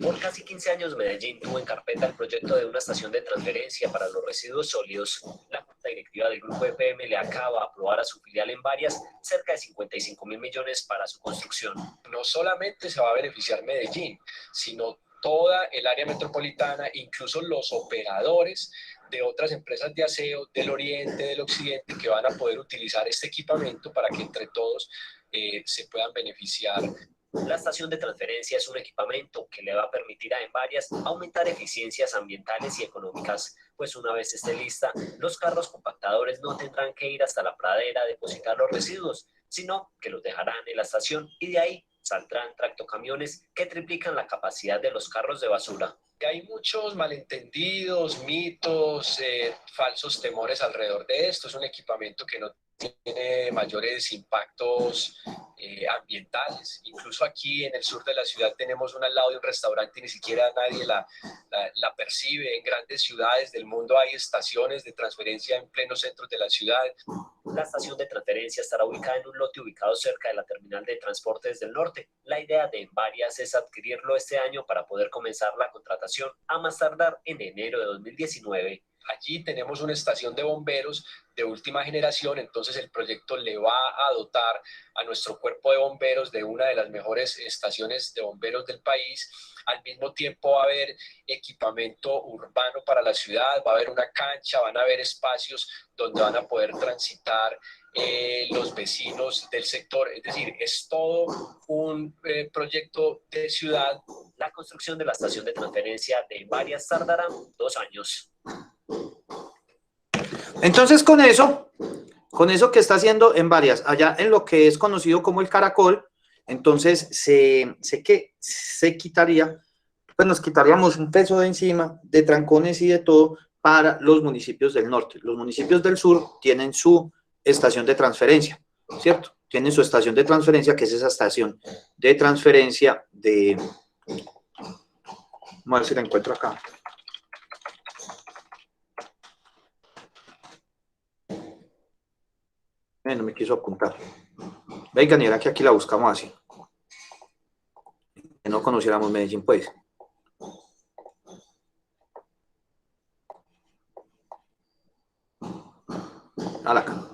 Por casi 15 años, Medellín tuvo en carpeta el proyecto de una estación de transferencia para los residuos sólidos. La junta directiva del Grupo EPM le acaba de aprobar a su filial en Varias cerca de 55.000 millones para su construcción. No solamente se va a beneficiar Medellín, sino toda el área metropolitana, incluso los operadores de otras empresas de aseo del oriente, del occidente, que van a poder utilizar este equipamiento para que entre todos se puedan beneficiar. La estación de transferencia es un equipamiento que le va a permitir a Envarias aumentar eficiencias ambientales y económicas, pues una vez esté lista, los carros compactadores no tendrán que ir hasta la pradera a depositar los residuos, sino que los dejarán en la estación y de ahí saldrán tractocamiones que triplican la capacidad de los carros de basura. Hay muchos malentendidos, mitos, falsos temores alrededor de esto. Es un equipamiento que no tiene mayores impactos ambientales. Incluso aquí en el sur de la ciudad tenemos una al lado de un restaurante y ni siquiera nadie la percibe. En grandes ciudades del mundo hay estaciones de transferencia en pleno centro de la ciudad. La estación de transferencia estará ubicada en un lote ubicado cerca de la terminal de transportes del norte. La idea de Envarias es adquirirlo este año para poder comenzar la contratación a más tardar en enero de 2019. Allí tenemos una estación de bomberos de última generación, entonces el proyecto le va a dotar a nuestro cuerpo de bomberos de una de las mejores estaciones de bomberos del país. Al mismo tiempo va a haber equipamiento urbano para la ciudad, va a haber una cancha, van a haber espacios donde van a poder transitar los vecinos del sector. Es decir, es todo un proyecto de ciudad. La construcción de la estación de transferencia de Envarias tardará 2 años. Entonces, con eso que está haciendo Envarias, allá en lo que es conocido como el Caracol, entonces se quitaría, pues nos quitaríamos un peso de encima, de trancones y de todo para los municipios del norte. Los municipios del sur tienen su estación de transferencia, ¿cierto? Tienen su estación de transferencia, que es esa estación de transferencia de... Vamos a ver si la encuentro acá. No me quiso apuntar. Venga, ni era que aquí la buscamos así. Que no conociéramos Medellín, pues. Acá.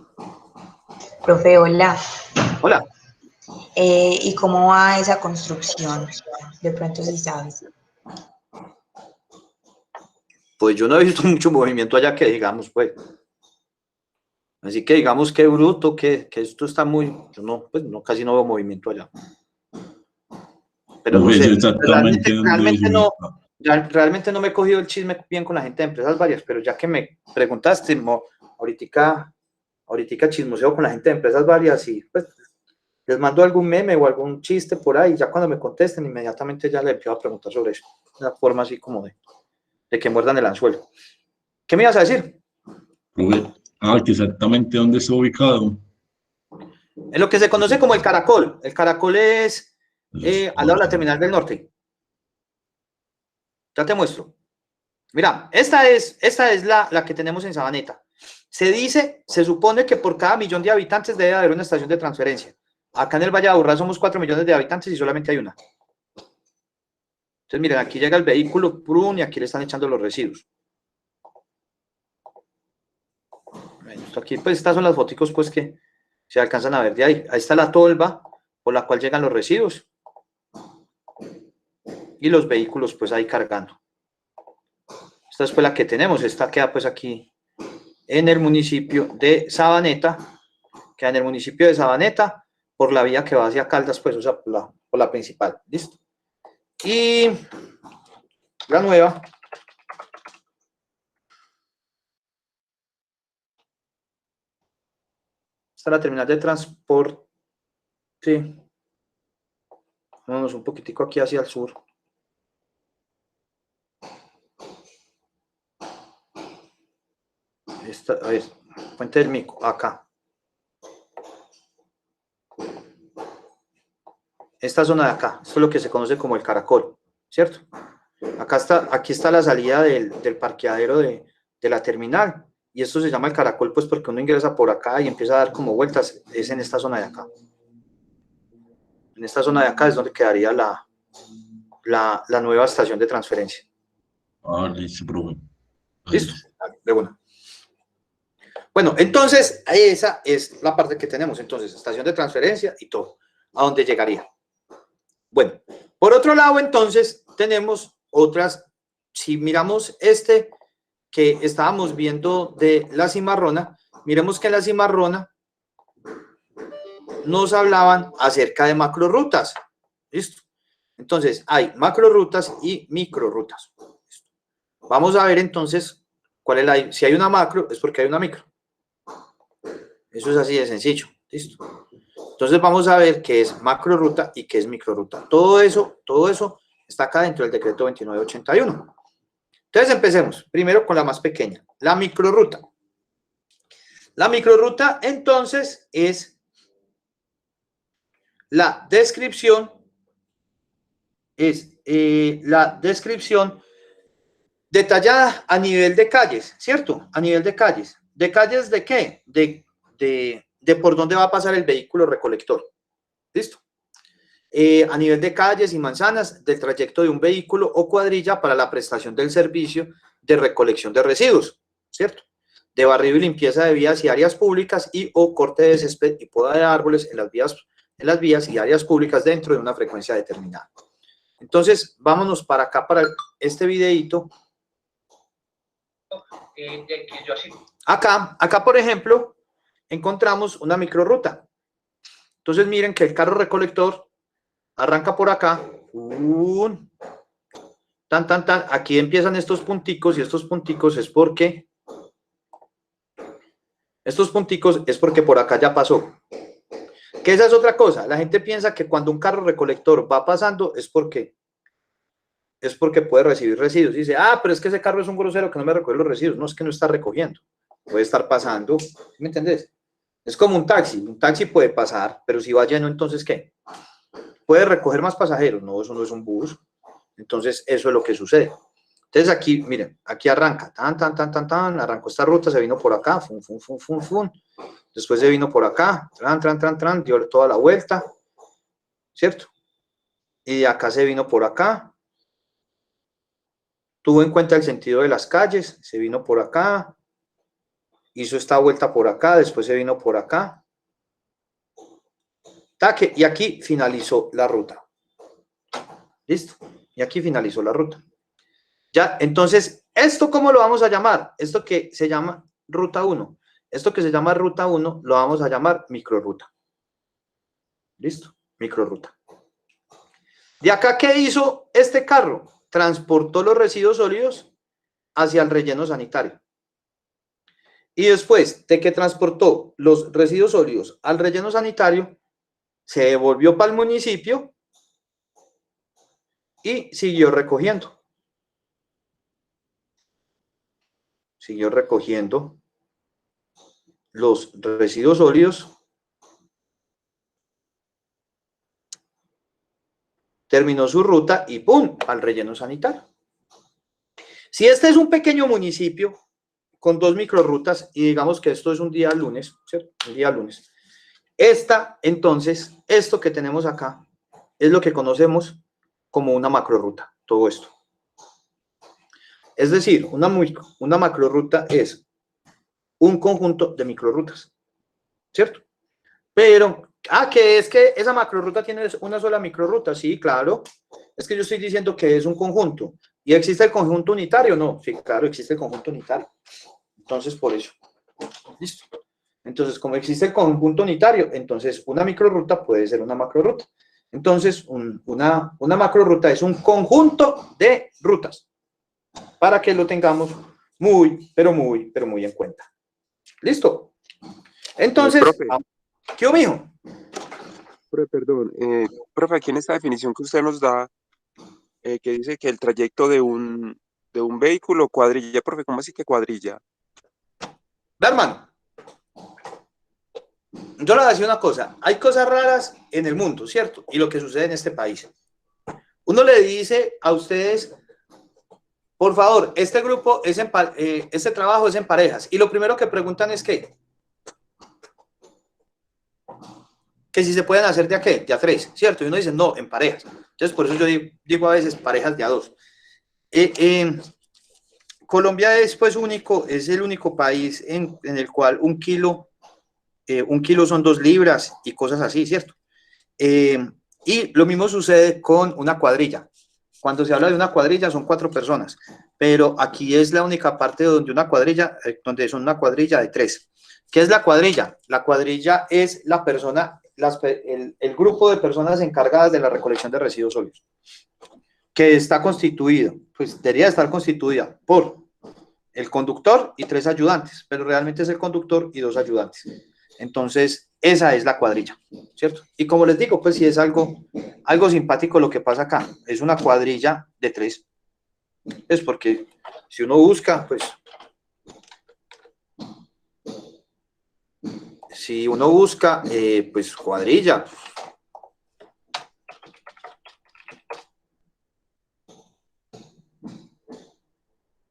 Profe, hola. Hola. ¿Y cómo va esa construcción? De pronto sí sabes. Pues yo no he visto mucho movimiento allá que digamos, pues. Así que digamos que bruto, que esto está muy, yo no, pues no, casi no veo movimiento allá. Pero no sé, realmente no me he cogido el chisme bien con la gente de empresas varias, pero ya que me preguntaste, ahorita chismoseo con la gente de empresas varias y pues les mando algún meme o algún chiste por ahí, ya cuando me contesten, inmediatamente ya les empiezo a preguntar sobre eso. Una forma así como de que muerdan el anzuelo. ¿Qué me ibas a decir? Que exactamente dónde está ubicado. En lo que se conoce como el Caracol. El Caracol es al lado de la terminal del norte. Ya te muestro. Mira, esta es la que tenemos en Sabaneta. Se supone que por cada 1.000.000 de habitantes debe haber una estación de transferencia. Acá en el Valle de Aburrá somos 4 millones de habitantes y solamente hay una. Entonces, miren, aquí llega el vehículo, ¡prum!, y aquí le están echando los residuos. Aquí, pues, estas son las fotos, pues, que se alcanzan a ver de ahí. Ahí está la tolva por la cual llegan los residuos. Y los vehículos, pues, ahí cargando. Esta es, pues, la que tenemos. Esta queda, pues, aquí en el municipio de Sabaneta. Queda en el municipio de Sabaneta por la vía que va hacia Caldas, pues, o sea, por la principal. ¿Listo? Y la nueva. Esta es la terminal de transporte. Sí. Vámonos un poquitico aquí hacia el sur. A ver, Puente del Mico, acá. Esta zona de acá, esto es lo que se conoce como el Caracol, ¿cierto? Aquí está la salida del parqueadero de la terminal, y esto se llama el Caracol, pues porque uno ingresa por acá y empieza a dar como vueltas, es en esta zona de acá. En esta zona de acá es donde quedaría la nueva estación de transferencia. Listo, profe. ¿Listo? De una. Bueno, entonces, esa es la parte que tenemos. Entonces, estación de transferencia y todo. ¿A dónde llegaría? Bueno, por otro lado, entonces, tenemos otras. Si miramos que estábamos viendo de la cimarrona, miremos que en la cimarrona nos hablaban acerca de macrorutas. ¿Listo? Entonces, hay macrorutas y microrutas. Vamos a ver entonces si hay una macro, es porque hay una micro. Eso es así de sencillo. ¿Listo? Entonces vamos a ver qué es macroruta y qué es microruta. Todo eso está acá dentro del decreto 2981. Entonces empecemos primero con la más pequeña, la microruta. La microruta entonces es la descripción, detallada a nivel de calles, ¿cierto? A nivel de calles. ¿De calles de qué? De por dónde va a pasar el vehículo recolector. ¿Listo? A nivel de calles y manzanas, del trayecto de un vehículo o cuadrilla para la prestación del servicio de recolección de residuos, ¿cierto? De barrido y limpieza de vías y áreas públicas y o corte de césped y poda de árboles en las vías y áreas públicas dentro de una frecuencia determinada. Entonces, vámonos para acá, para este videíto. Acá, por ejemplo, encontramos una microruta. Entonces, miren que el carro recolector arranca por acá. Aquí empiezan estos punticos y estos punticos es porque por acá ya pasó. Que esa es otra cosa. La gente piensa que cuando un carro recolector va pasando es porque puede recibir residuos. Dice, pero es que ese carro es un grosero que no me recoge los residuos. No, es que no está recogiendo. Puede estar pasando. ¿Me entendés? Es como un taxi. Un taxi puede pasar, pero si va lleno, entonces, ¿qué? ¿Puede recoger más pasajeros? No, eso no es un bus. Entonces, eso es lo que sucede. Entonces, aquí, miren, aquí arranca. Arrancó esta ruta, se vino por acá. Después se vino por acá. Dio toda la vuelta. ¿Cierto? Y acá se vino por acá. Tuvo en cuenta el sentido de las calles. Se vino por acá. Hizo esta vuelta por acá. Después se vino por acá. Y aquí finalizó la ruta. ¿Listo? Y aquí finalizó la ruta. Ya, entonces, ¿esto cómo lo vamos a llamar? Esto que se llama ruta 1. Esto que se llama ruta 1 lo vamos a llamar microrruta. ¿Listo? Microrruta. De acá, ¿qué hizo este carro? Transportó los residuos sólidos hacia el relleno sanitario. Y después de que transportó los residuos sólidos al relleno sanitario, se devolvió para el municipio y siguió recogiendo. Siguió recogiendo los residuos sólidos. Terminó su ruta y ¡pum! Al relleno sanitario. Si este es un pequeño municipio con 2 microrrutas y digamos que esto es un día lunes, ¿cierto? Un día lunes. Entonces, esto que tenemos acá es lo que conocemos como una macrorruta, todo esto. Es decir, una macrorruta es un conjunto de microrrutas, ¿cierto? Pero, que es que esa macrorruta tiene una sola microrruta, sí, claro. Es que yo estoy diciendo que es un conjunto. ¿Y existe el conjunto unitario? No, sí, claro, existe el conjunto unitario. Entonces, por eso. Listo. Entonces, como existe el conjunto unitario, entonces una microrruta puede ser una macrorruta. Entonces, una macrorruta es un conjunto de rutas. Para que lo tengamos muy, pero muy en cuenta. ¿Listo? Entonces, ¿qué hubo, mijo? Perdón, profe, aquí en esta definición que usted nos da, que dice que el trayecto de un vehículo cuadrilla, profe, ¿cómo así que cuadrilla? Hermano, yo le voy a decir una cosa, hay cosas raras en el mundo, ¿cierto? Y lo que sucede en este país. Uno le dice a ustedes, por favor, este grupo, este trabajo es en parejas, y lo primero que preguntan es ¿qué? Que si se pueden hacer de a qué, de a 3, ¿cierto? Y uno dice, no, en parejas. Entonces, por eso yo digo a veces parejas de a 2. Colombia es pues único, es el único país en el cual un kilo son 2 libras y cosas así, ¿cierto? Y lo mismo sucede con una cuadrilla. Cuando se habla de una cuadrilla son 4 personas, pero aquí es la única parte donde donde son una cuadrilla de 3. ¿Qué es la cuadrilla? La cuadrilla es la persona, el grupo de personas encargadas de la recolección de residuos sólidos, que está constituido, pues debería estar constituida por el conductor y 3 ayudantes, pero realmente es el conductor y 2 ayudantes. Entonces, esa es la cuadrilla, ¿cierto? Y como les digo, pues sí es algo simpático lo que pasa acá. Es una cuadrilla de 3. Es porque si uno busca, pues... Si uno busca, pues cuadrilla.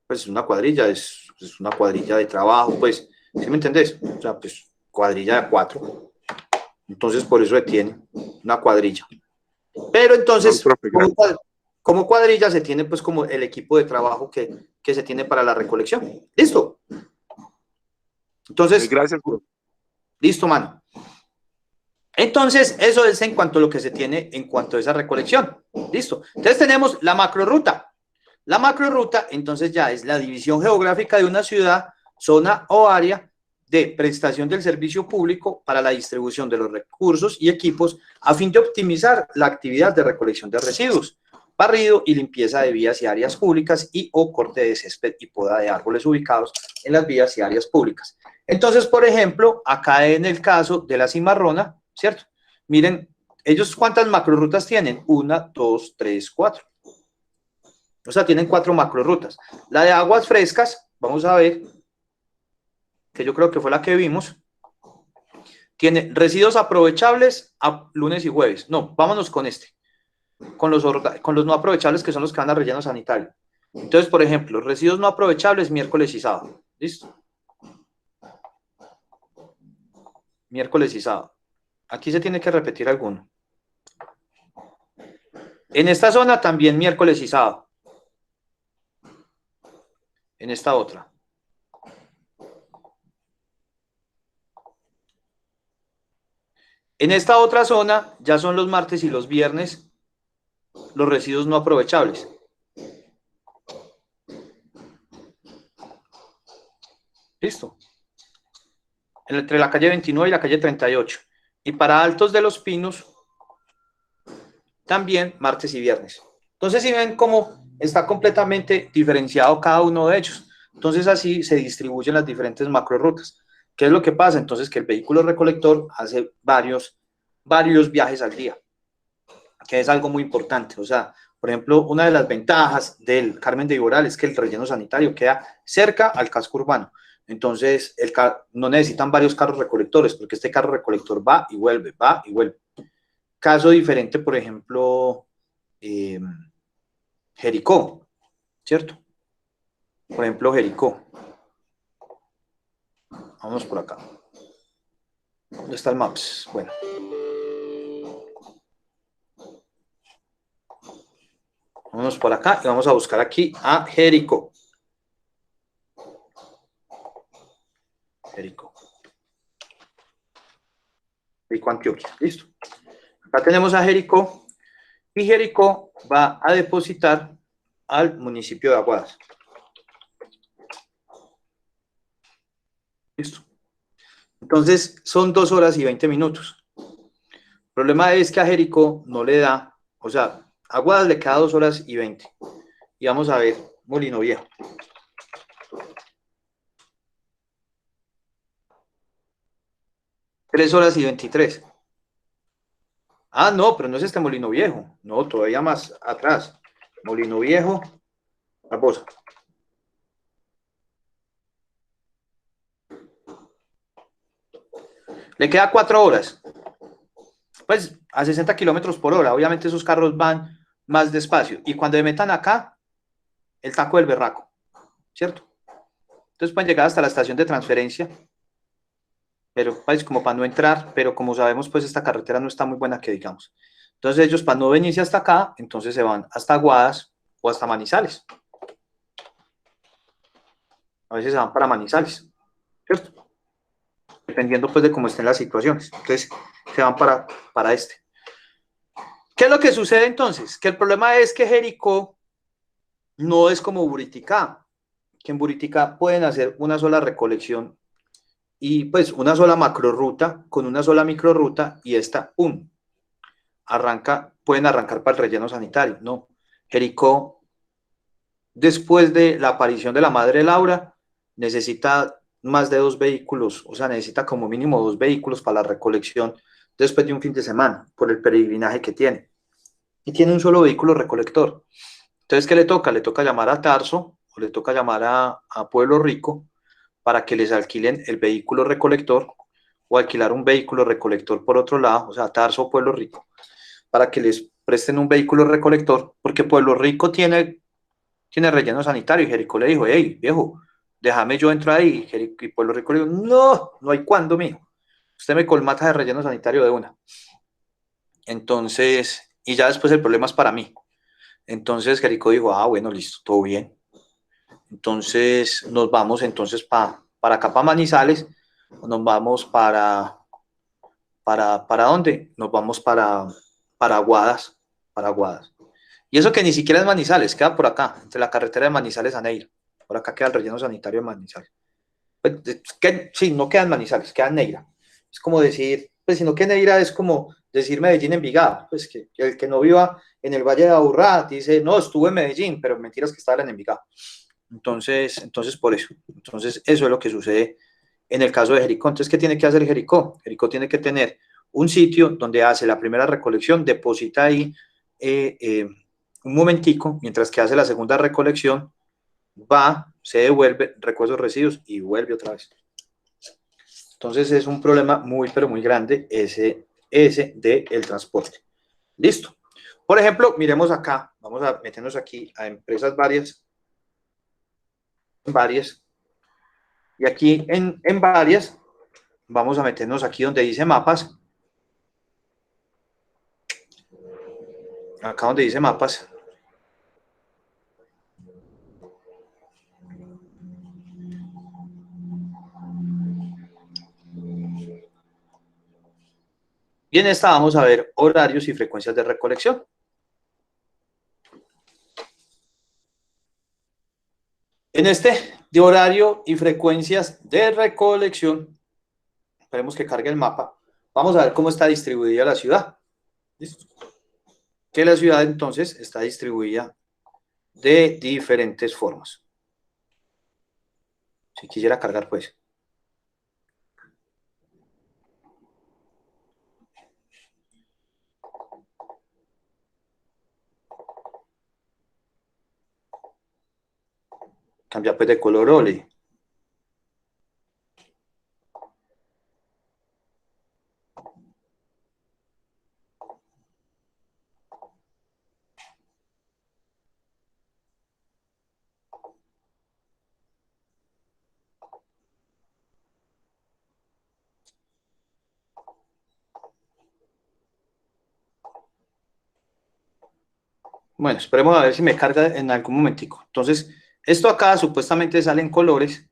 Pues una cuadrilla es una cuadrilla de trabajo, pues, ¿sí me entendés? O sea, pues cuadrilla de 4. Entonces, por eso se tiene una cuadrilla. Pero entonces, como cuadrilla se tiene pues como el equipo de trabajo que se tiene para la recolección. ¿Listo? Entonces, gracias. Listo, mano. Entonces, eso es en cuanto a lo que se tiene en cuanto a esa recolección. Listo. Entonces tenemos la macrorruta. La macrorruta, entonces ya es la división geográfica de una ciudad, zona o área de prestación del servicio público para la distribución de los recursos y equipos a fin de optimizar la actividad de recolección de residuos, barrido y limpieza de vías y áreas públicas y o corte de césped y poda de árboles ubicados en las vías y áreas públicas. Entonces, por ejemplo, acá en el caso de la Cimarrona, ¿cierto? Miren, ellos ¿cuántas macrorrutas tienen? 1, 2, 3, 4. O sea, tienen 4 macrorrutas. La de aguas frescas, vamos a ver, que yo creo que fue la que vimos, tiene residuos aprovechables a lunes y jueves. No, vámonos con este. Con los no aprovechables, que son los que van a relleno sanitario. Entonces, por ejemplo, residuos no aprovechables miércoles y sábado. ¿Listo? Miércoles y sábado. Aquí se tiene que repetir alguno. En esta zona también miércoles y sábado. En esta otra. En esta otra zona ya son los martes y los viernes los residuos no aprovechables. Listo. entre la calle 29 y la calle 38. Y para Altos de los Pinos, también martes y viernes. Entonces, si ven cómo está completamente diferenciado cada uno de ellos. Entonces, así se distribuyen las diferentes macrorutas. ¿Qué es lo que pasa? Entonces, que el vehículo recolector hace varios viajes al día, que es algo muy importante. O sea, por ejemplo, una de las ventajas del Carmen de Iboral es que el relleno sanitario queda cerca al casco urbano. Entonces, no necesitan varios carros recolectores, porque este carro recolector va y vuelve, va y vuelve. Caso diferente, por ejemplo, Jericó, ¿cierto? Por ejemplo, Jericó. Vamos por acá. ¿Dónde está el Maps? Bueno. Vamos por acá y vamos a buscar aquí a Jericó. Jericó, Antioquia. Listo. Acá tenemos a Jericó y Jericó va a depositar al municipio de Aguadas. Listo. Entonces son 2 horas y 20 minutos. El problema es que a Jericó no le da, o sea, a Aguadas le queda 2 horas y 20. Y vamos a ver Molino Viejo. Tres horas y 23. Ah, no, pero no es este Molino Viejo. No, todavía más atrás. Molino Viejo, Barbosa. Le queda 4 horas. Pues a 60 kilómetros por hora. Obviamente esos carros van más despacio. Y cuando se metan acá, el taco del berraco. ¿Cierto? Entonces pueden llegar hasta la estación de transferencia. Pero pues como para no entrar, pero como sabemos pues esta carretera no está muy buena que digamos. Entonces ellos para no venirse hasta acá, entonces se van hasta Aguadas o hasta Manizales. A veces se van para Manizales, ¿cierto? Dependiendo pues de cómo estén las situaciones. Entonces se van para este. ¿Qué es lo que sucede entonces? Que el problema es que Jericó no es como Buriticá, que en Buriticá pueden hacer una sola recolección y pues una sola macroruta con una sola microruta y esta, ¡pum!, pueden arrancar para el relleno sanitario. No, Jericó, después de la aparición de la madre Laura, necesita más de 2 vehículos, o sea, necesita como mínimo 2 vehículos para la recolección después de un fin de semana, por el peregrinaje que tiene. Y tiene un solo vehículo recolector. Entonces, ¿qué le toca? Le toca llamar a Tarso, o le toca llamar a Pueblo Rico, para que les alquilen el vehículo recolector, o alquilar un vehículo recolector por otro lado, o sea, Tarso o Pueblo Rico, para que les presten un vehículo recolector, porque Pueblo Rico tiene relleno sanitario, y Jericó le dijo, hey, viejo, déjame yo entro ahí, y Pueblo Rico le dijo, no hay cuándo, mijo, usted me colmata de relleno sanitario de una. Entonces, y ya después el problema es para mí. Entonces Jericó dijo, bueno, listo, todo bien. Entonces nos vamos entonces para acá, para Manizales, o nos vamos ¿para dónde? Nos vamos para Aguadas, Y eso que ni siquiera es Manizales, queda por acá, entre la carretera de Manizales a Neira. Por acá queda el relleno sanitario de Manizales. Pues, sí, no queda en Manizales, queda en Neira. Es como decir, pues si no queda en Neira es como decir Medellín, Envigado. Pues que el que no viva en el Valle de Aburrá dice, no, estuve en Medellín, pero mentiras que estaba en Envigado. Entonces por eso. Entonces eso es lo que sucede en el caso de Jericó. Entonces, ¿qué tiene que hacer Jericó? Jericó tiene que tener un sitio donde hace la primera recolección, deposita ahí un momentico, mientras que hace la segunda recolección, va, se devuelve, recoge los residuos y vuelve otra vez. Entonces es un problema muy, pero muy grande ese del transporte. Listo. Por ejemplo, miremos acá, vamos a meternos aquí a empresas varias, y aquí en varias, vamos a meternos aquí donde dice mapas, acá donde dice mapas, y en esta vamos a ver horarios y frecuencias de recolección. En este de horario y frecuencias de recolección, esperemos que cargue el mapa, vamos a ver cómo está distribuida la ciudad. ¿Listo? Que la ciudad entonces está distribuida de diferentes formas. Si quisiera cargar, pues. Cambia pues de color, ole. Bueno, esperemos a ver si me carga en algún momentico. Entonces, esto acá supuestamente sale en colores,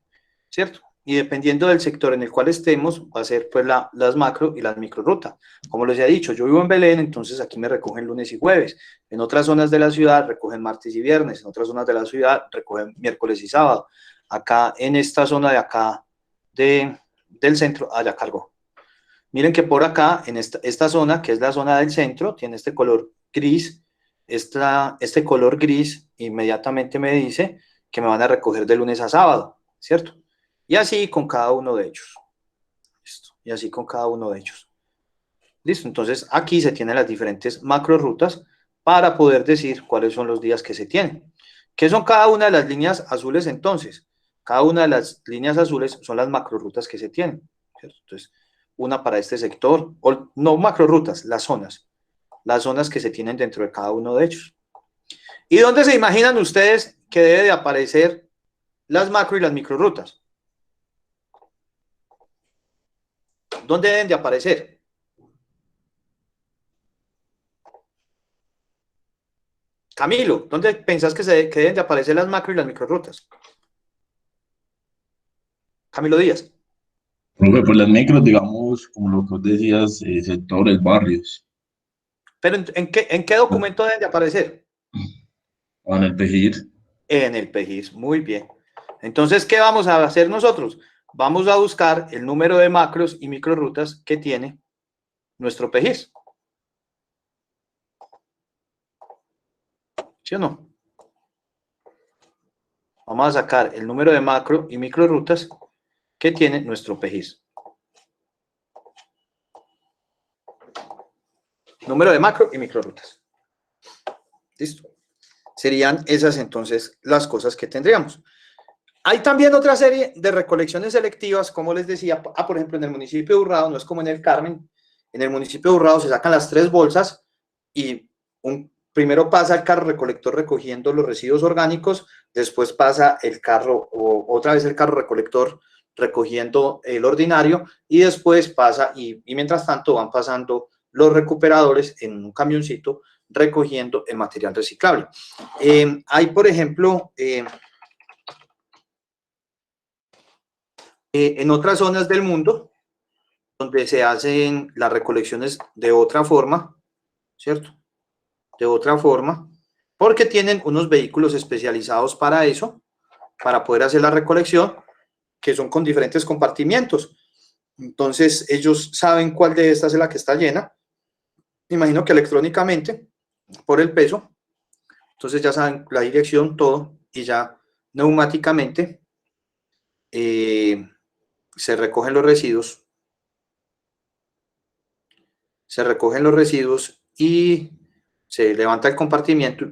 ¿cierto? Y dependiendo del sector en el cual estemos, va a ser pues las macro y las micro rutas. Como les he dicho, yo vivo en Belén, entonces aquí me recogen lunes y jueves. En otras zonas de la ciudad recogen martes y viernes. En otras zonas de la ciudad recogen miércoles y sábado. Acá, en esta zona de acá del centro, ya cargó. Miren que por acá, en esta zona, que es la zona del centro, tiene este color gris. Este color gris inmediatamente me dice que me van a recoger de lunes a sábado, ¿cierto? Y así con cada uno de ellos. ¿Listo? Y así con cada uno de ellos. ¿Listo? Entonces aquí se tienen las diferentes macro rutas para poder decir cuáles son los días que se tienen. ¿Qué son cada una de las líneas azules entonces? Cada una de las líneas azules son las macro rutas que se tienen, ¿cierto? Entonces, una para este sector, o no macro rutas, las zonas que se tienen dentro de cada uno de ellos. ¿Y dónde se imaginan ustedes que debe de aparecer las macro y las micro rutas? ¿Dónde deben de aparecer? Camilo, ¿dónde pensás que deben de aparecer las macro y las micro rutas? Camilo Díaz. Profe, pues las micros, digamos, como lo que vos decías, sectores, barrios. ¿Pero en qué documento deben de aparecer? O en el PEGIR. En el PEGIR, muy bien. Entonces, ¿qué vamos a hacer nosotros? Vamos a buscar el número de macros y microrutas que tiene nuestro PEGIR. ¿Sí o no? Vamos a sacar el número de macro y microrutas que tiene nuestro PEGIR. Número de macro y microrutas. ¿Listo? Serían esas entonces las cosas que tendríamos. Hay también otra serie de recolecciones selectivas, como les decía, por ejemplo, en el municipio de Urrao, no es como en el Carmen, en el municipio de Urrao se sacan las 3 bolsas y primero pasa el carro recolector recogiendo los residuos orgánicos, después pasa el carro, o otra vez el carro recolector recogiendo el ordinario, y después pasa, y mientras tanto van pasando los recuperadores en un camioncito recogiendo el material reciclable. Hay, por ejemplo, en otras zonas del mundo, donde se hacen las recolecciones de otra forma, ¿cierto? De otra forma, porque tienen unos vehículos especializados para eso, para poder hacer la recolección, que son con diferentes compartimientos. Entonces, ellos saben cuál de estas es la que está llena. Imagino que electrónicamente, por el peso, entonces ya saben la dirección, todo, y ya neumáticamente se recogen los residuos. Se recogen los residuos y se levanta el compartimiento,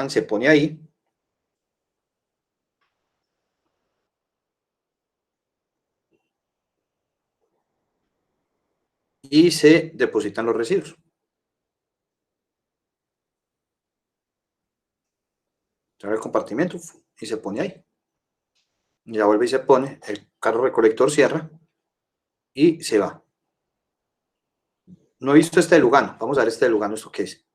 se pone ahí. Y se depositan los residuos. Se abre el compartimento y se pone ahí. Ya vuelve y se pone, el carro recolector cierra y se va. No he visto este de Lugano. Vamos a ver este de Lugano, ¿esto qué es?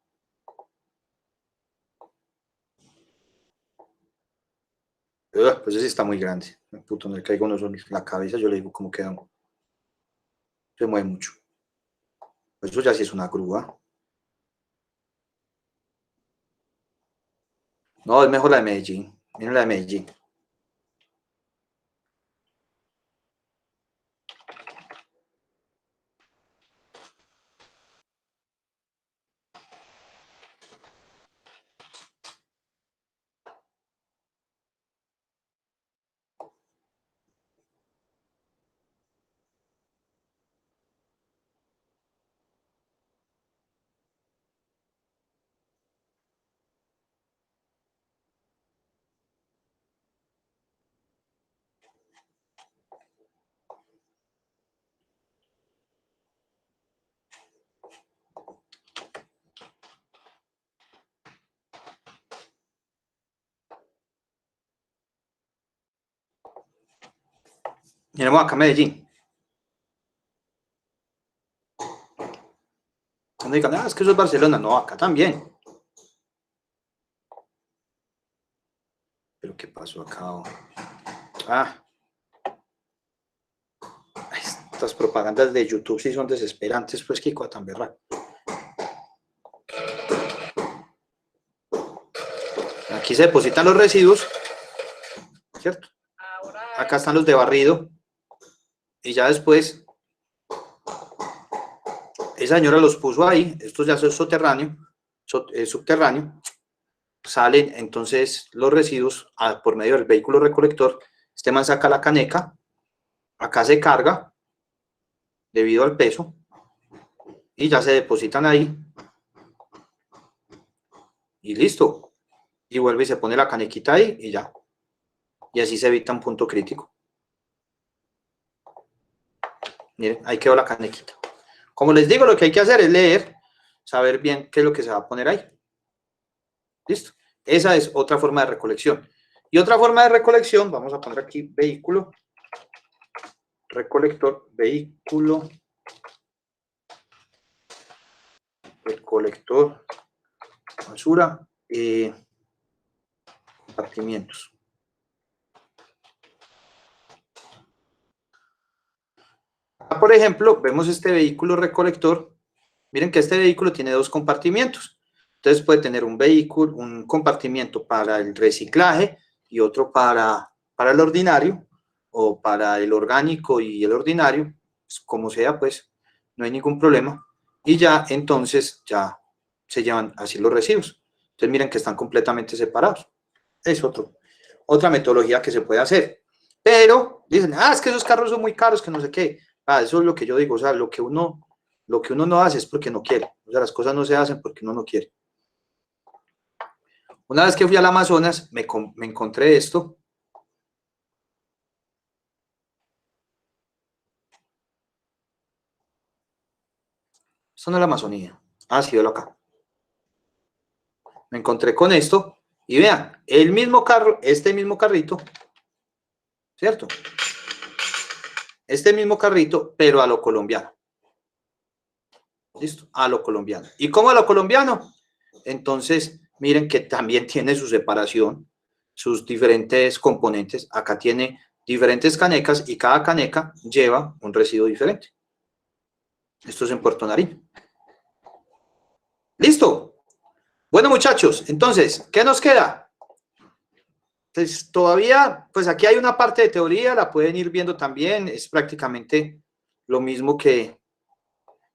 Pues ese está muy grande. Puto, no le caigo la cabeza, yo le digo cómo queda. Se mueve mucho. Eso ya sí es una grúa. No, es mejor la de Medellín. Miren la de Medellín. Miremos acá Medellín. Cuando digan, es que eso es Barcelona. No, acá también. ¿Pero qué pasó acá? Estas propagandas de YouTube sí son desesperantes, pues, Kiko, tan berraco. Aquí se depositan los residuos, ¿cierto? Acá están los de barrido. Y ya después, esa señora los puso ahí, esto ya es subterráneo, salen entonces los residuos por medio del vehículo recolector. Este man saca la caneca, acá se carga debido al peso y ya se depositan ahí y listo. Y vuelve y se pone la canequita ahí y ya. Y así se evita un punto crítico. Miren, ahí quedó la canequita. Como les digo, lo que hay que hacer es leer, saber bien qué es lo que se va a poner ahí. ¿Listo? Esa es otra forma de recolección. Y otra forma de recolección, vamos a poner aquí vehículo, recolector, vehículo, recolector, basura, compartimientos. Por ejemplo, vemos este vehículo recolector. Miren que este vehículo tiene dos compartimientos. Entonces puede tener un vehículo, un compartimiento para el reciclaje y otro para el ordinario o para el orgánico y el ordinario, como sea, pues no hay ningún problema. Y ya entonces ya se llevan así los residuos. Entonces miren que están completamente separados. Es otra metodología que se puede hacer. Pero dicen, es que esos carros son muy caros, que no sé qué. Eso es lo que yo digo, o sea, lo que uno no hace es porque no quiere. O sea, las cosas no se hacen porque uno no quiere. Una vez que fui al Amazonas, me encontré esto. Esto no es la Amazonía. Sí, velo acá. Me encontré con esto y vean, el mismo carro, este mismo carrito, ¿cierto? Este mismo carrito, pero a lo colombiano. ¿Listo? A lo colombiano. ¿Y cómo a lo colombiano? Entonces, miren que también tiene su separación, sus diferentes componentes. Acá tiene diferentes canecas y cada caneca lleva un residuo diferente. Esto es en Puerto Nariño. ¿Listo? Bueno, muchachos, entonces, ¿qué nos queda? Pues todavía, pues aquí hay una parte de teoría, la pueden ir viendo también, es prácticamente lo mismo que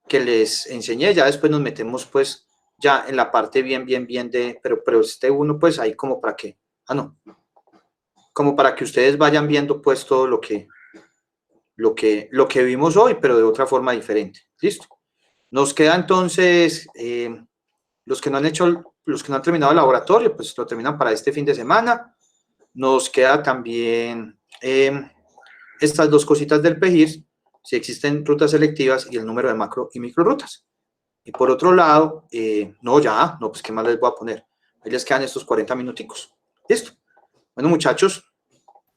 les enseñé. Ya después nos metemos pues ya en la parte bien de, pero este uno pues ahí como para que, como para que ustedes vayan viendo pues todo lo que vimos hoy, pero de otra forma diferente. ¿Listo? Nos queda entonces, los que no han terminado el laboratorio, pues lo terminan para este fin de semana. Nos queda también estas dos cositas del PEGIR, si existen rutas selectivas y el número de macro y micro rutas. Y por otro lado, pues qué más les voy a poner. Ahí les quedan estos 40 minuticos. ¿Listo? Bueno, muchachos,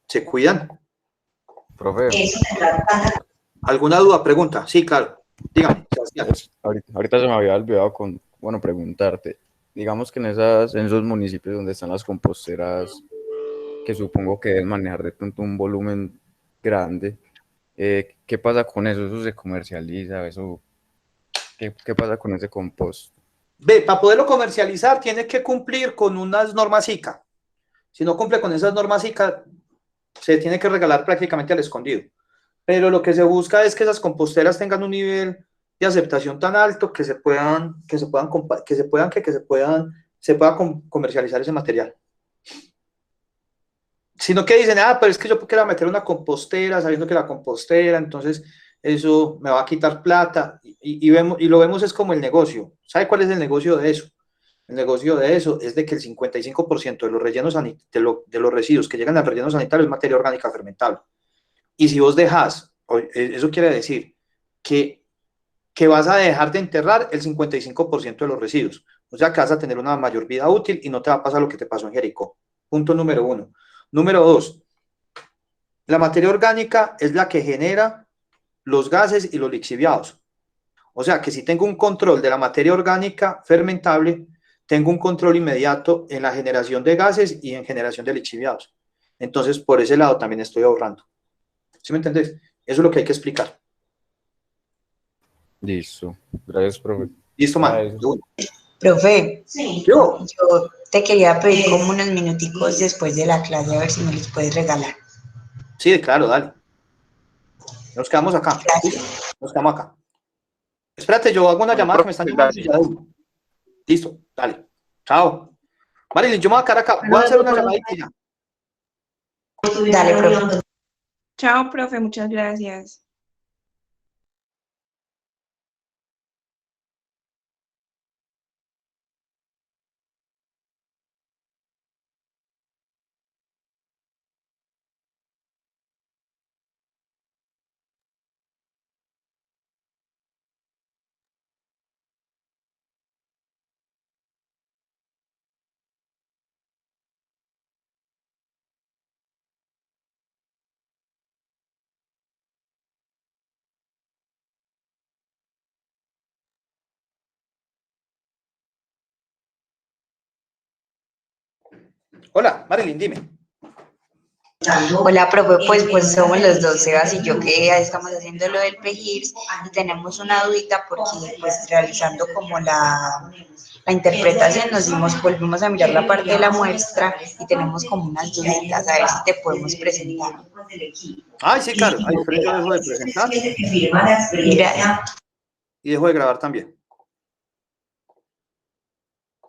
se cuidan. Profe. ¿Alguna duda, pregunta? Sí, claro. Dígame, Sebastián. Ahorita se me había olvidado preguntarte. Digamos que en esos municipios donde están las composteras, que supongo que deben manejar de pronto un volumen grande, ¿qué pasa con eso? ¿Eso se comercializa? ¿Qué pasa con ese compost? Para poderlo comercializar tiene que cumplir con unas normas ICA. Si no cumple con esas normas ICA, se tiene que regalar prácticamente al escondido. Pero lo que se busca es que esas composteras tengan un nivel de aceptación tan alto que se pueda comercializar ese material. Sino que dicen, pero es que yo quiero meter una compostera, sabiendo que la compostera, entonces eso me va a quitar plata, y lo vemos es como el negocio. ¿Sabe cuál es el negocio de eso? El negocio de eso es de que el 55% de los rellenos de los residuos que llegan al relleno sanitario es materia orgánica fermentable. Y si vos dejas, eso quiere decir que vas a dejar de enterrar el 55% de los residuos. O sea que vas a tener una mayor vida útil y no te va a pasar lo que te pasó en Jericó. Punto número 1. Número 2, La materia orgánica es la que genera los gases y los lixiviados. O sea que si tengo un control de la materia orgánica fermentable, tengo un control inmediato en la generación de gases y en generación de lixiviados. Entonces, por ese lado también estoy ahorrando. ¿Sí me entendés? Eso es lo que hay que explicar. Listo. Gracias, profe. Listo, man. Profe, ¿Yo? yo te quería pedir como unos minuticos después de la clase, a ver si me los puedes regalar. Sí, claro, dale. Nos quedamos acá. Gracias. Nos quedamos acá. Espérate, yo hago una llamada que me están llamando. Y ya dejo. Listo, dale. Chao. Marilyn, yo me voy a quedar acá. Voy a hacer una llamadita y ya. Dale, profe. Chao, profe, muchas gracias. Hola, Marilyn, dime. Hola, profe, pues somos los dos, Sebas y yo, que estamos haciendo lo del PGIRS y tenemos una dudita porque pues realizando como la interpretación volvimos a mirar la parte de la muestra y tenemos como unas duditas, a ver si te podemos presentar. Ay, sí, claro. Ay, pero yo dejo de presentar Mira, y dejo de grabar también.